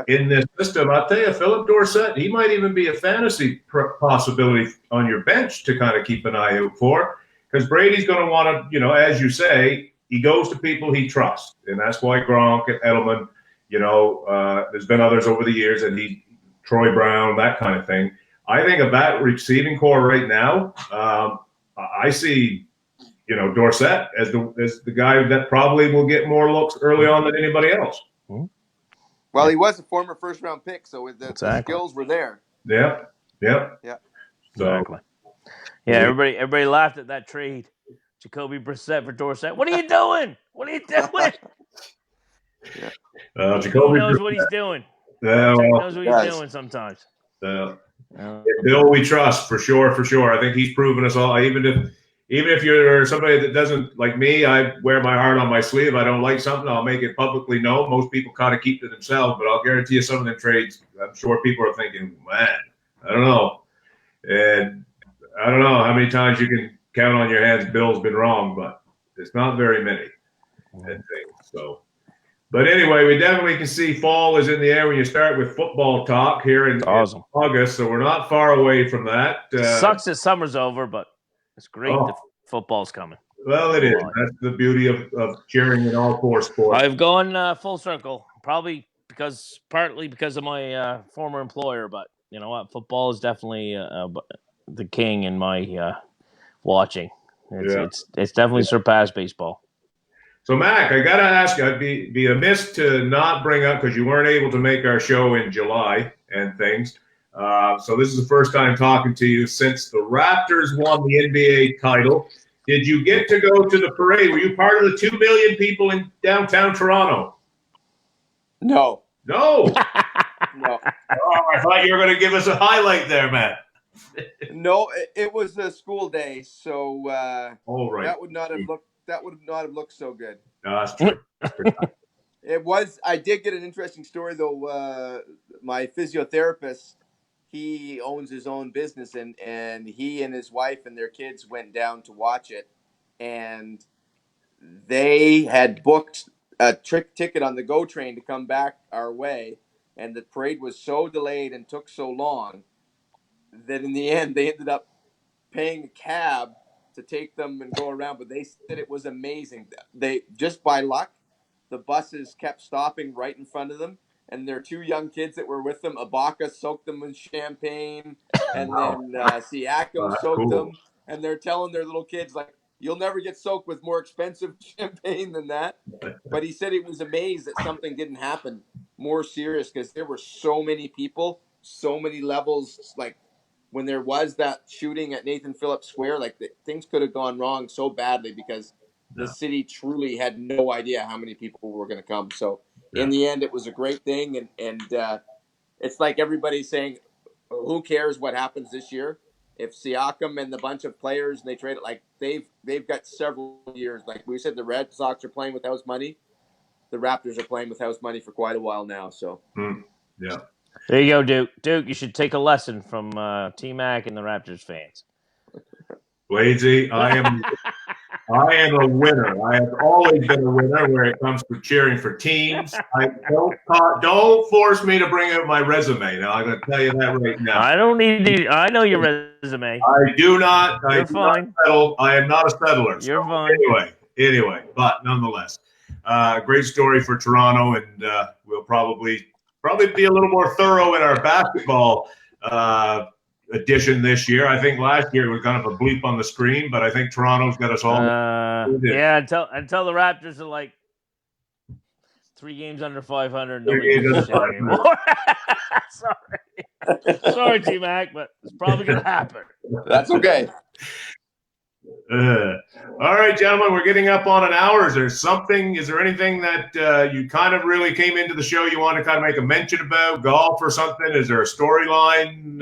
in this system. I'll tell you, Philip Dorsett, he might even be a fantasy possibility on your bench to kind of keep an eye out for, because Brady's going to want to, as you say, he goes to people he trusts, and that's why Gronk and Edelman, there's been others over the years, and Troy Brown, that kind of thing. I think of that receiving core right now. I see, Dorsett as the guy that probably will get more looks early on than anybody else. Well, he was a former first-round pick, so the skills were there. Yeah. Exactly. Yeah, everybody laughed at that trade. Jacoby Brissett for Dorsett. What are you doing? What are you doing? Jacoby knows what he's doing. Jack knows what he's doing sometimes. Bill, we trust for sure. I think he's proven us all. Even if you're somebody that doesn't like me, I wear my heart on my sleeve. I don't like something, I'll make it publicly known. Most people kind of keep to themselves, but I'll guarantee you some of them trades, I'm sure people are thinking, man, I don't know. And I don't know how many times you can count on your hands Bill's been wrong, but it's not very many. I think so. But anyway, we definitely can see fall is in the air when you start with football talk here in August, so we're not far away from that. Sucks that summer's over, but it's great that football's coming. Well, it is. That's the beauty of cheering in all four sports. I've gone full circle, partly because of my former employer, but you know what? Football is definitely the king in my watching. It's definitely surpassed baseball. So, Mac, I got to ask you, I'd be amiss to not bring up, because you weren't able to make our show in July and things. So this is the first time talking to you since the Raptors won the NBA title. Did you get to go to the parade? Were you part of the 2 million people in downtown Toronto? No. No? No. Oh, I thought you were going to give us a highlight there, Matt. No, it was a school day, so right. that would not have looked so good. No, that's true. It was. I did get an interesting story though. My physiotherapist, he owns his own business, and he and his wife and their kids went down to watch it, and they had booked a ticket on the GO train to come back our way, and the parade was so delayed and took so long that in the end they ended up paying a cab to take them and go around. But they said it was amazing. They just by luck, the buses kept stopping right in front of them, and their two young kids that were with them, Ibaka soaked them in champagne, and then Siakam soaked them, and they're telling their little kids, like, you'll never get soaked with more expensive champagne than that. But he said he was amazed that something didn't happen more serious, because there were so many people, so many levels. Like when there was that shooting at Nathan Phillips Square, like things could have gone wrong so badly, because the city truly had no idea how many people were going to come. So in the end, it was a great thing. And it's like everybody's saying, who cares what happens this year? If Siakam and the bunch of players, and they trade it, like they've got several years. Like we said, the Red Sox are playing with house money. The Raptors are playing with house money for quite a while now. So yeah. There you go, Duke. Duke, you should take a lesson from T-Mac and the Raptors fans. Wadesy, I am a winner. I have always been a winner when it comes to cheering for teams. Don't force me to bring out my resume. Now, I'm going to tell you that right now. I don't need to. I know your resume. I do not. You're fine. Not settle. I am not a settler. You're fine. Anyway, but nonetheless, great story for Toronto, and we'll probably be a little more thorough in our basketball edition this year. I think last year it was kind of a bleep on the screen, but I think Toronto's got us all. Yeah, until the Raptors are like 3 games under 500. Sorry, T-Mac, but it's probably going to happen. That's okay. All right, gentlemen, we're getting up on an hour. Is there anything that you kind of really came into the show you want to kind of make a mention about, golf or something? Is there a storyline?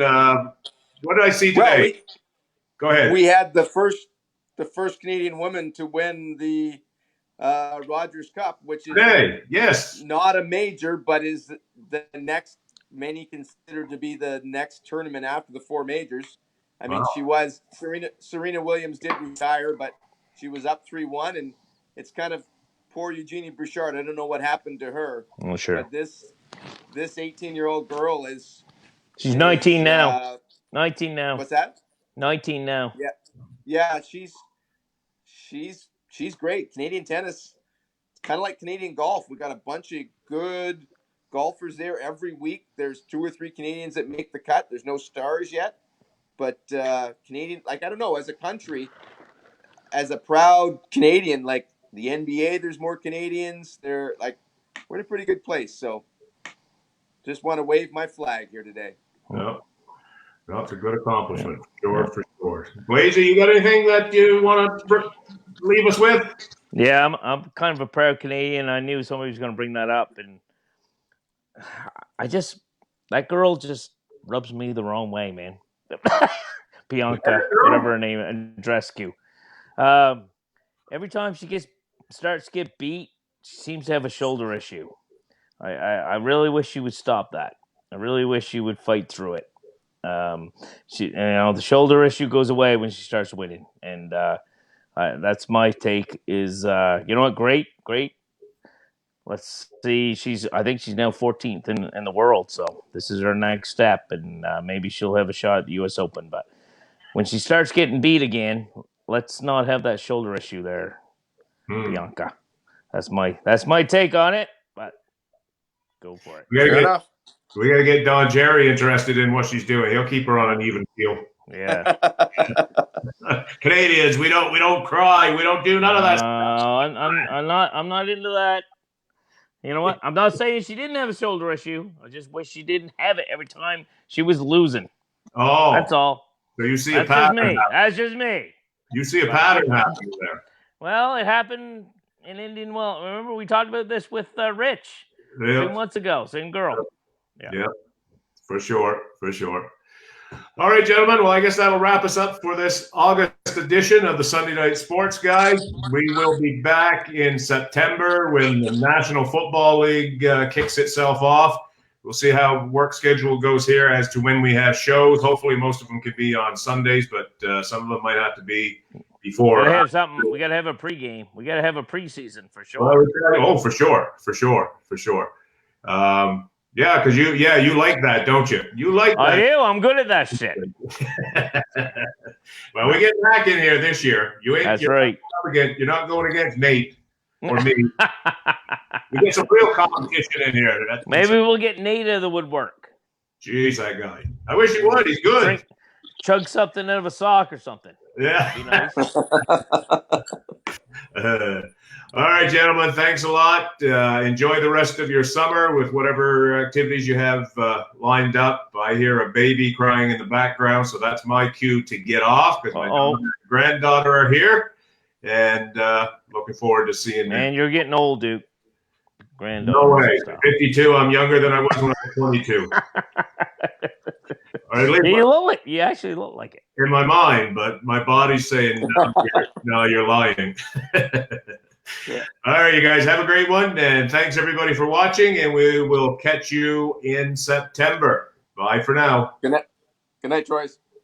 What did I see today? Well, Go ahead. we had the first Canadian woman to win the Rogers Cup, which is Today, yes. not a major, but is the next, many considered to be the next tournament after the 4 majors. I mean, Wow. she was Serena Williams did retire, but she was up 3-1, and it's kind of poor Eugenie Bouchard. I don't know what happened to her. Oh, sure. But this 18-year-old girl she's 19 now. 19 now. What's that? 19 now. Yeah, she's great. Canadian tennis, it's kind of like Canadian golf. We got a bunch of good golfers there every week. There's 2 or 3 Canadians that make the cut. There's no stars yet, but Canadian, like, I don't know, as a country, as a proud Canadian, like the NBA, there's more Canadians. They're like, we're in a pretty good place. So just want to wave my flag here today. No, that's a good accomplishment, for sure. Blazy, you got anything that you want to leave us with? Yeah, I'm kind of a proud Canadian. I knew somebody was going to bring that up, and that girl just rubs me the wrong way, man. Bianca, whatever her name, Andreescu. Every time she starts to get beat, she seems to have a shoulder issue. I really wish she would stop that. I really wish she would fight through it. The shoulder issue goes away when she starts winning, and that's my take. Is you know what? Great. Let's see. I think she's now 14th in the world, so this is her next step, and maybe she'll have a shot at the U.S. Open. But when she starts getting beat again, let's not have that shoulder issue there, Bianca. That's my take on it. But go for it. We got to get Don Jerry interested in what she's doing. He'll keep her on an even keel. Yeah. Canadians, we don't cry. We don't do none of that. I'm not into that. You know what? I'm not saying she didn't have a shoulder issue. I just wish she didn't have it every time she was losing. Oh, that's all. So you see a pattern. That's just me. You see a pattern happening there. Well, it happened in Indian Wells. Remember we talked about this with Rich 2 months ago. Same girl. Yeah, for sure. All right, gentlemen. Well, I guess that'll wrap us up for this August edition of the Sunday Night Sports Guys. We will be back in September when the National Football League kicks itself off. We'll see how work schedule goes here as to when we have shows. Hopefully, most of them could be on Sundays, but some of them might have to be before. We gotta have something. We got to have a pregame. We got to have a preseason for sure. Oh, for sure. Yeah, because you like that, don't you? You like that. I do. I'm good at that shit. Well, we get back in here this year. That's right. You're not going against Nate or me. We get some real competition in here. Maybe we'll get Nate out of the woodwork. Jeez, that guy. I wish he would. He's good. Chug something out of a sock or something. Yeah. Nice. All right, gentlemen. Thanks a lot. Enjoy the rest of your summer with whatever activities you have lined up. I hear a baby crying in the background, so that's my cue to get off because my daughter and granddaughter are here, and looking forward to seeing you. And you're getting old, Duke. Granddaughter. No way. 52. I'm younger than I was when I was 22. You actually look like it. In my mind, but my body's saying, no, you're lying. Yeah. All right, you guys have a great one. And thanks, everybody, for watching. And we will catch you in September. Bye for now. Good night, Troyes.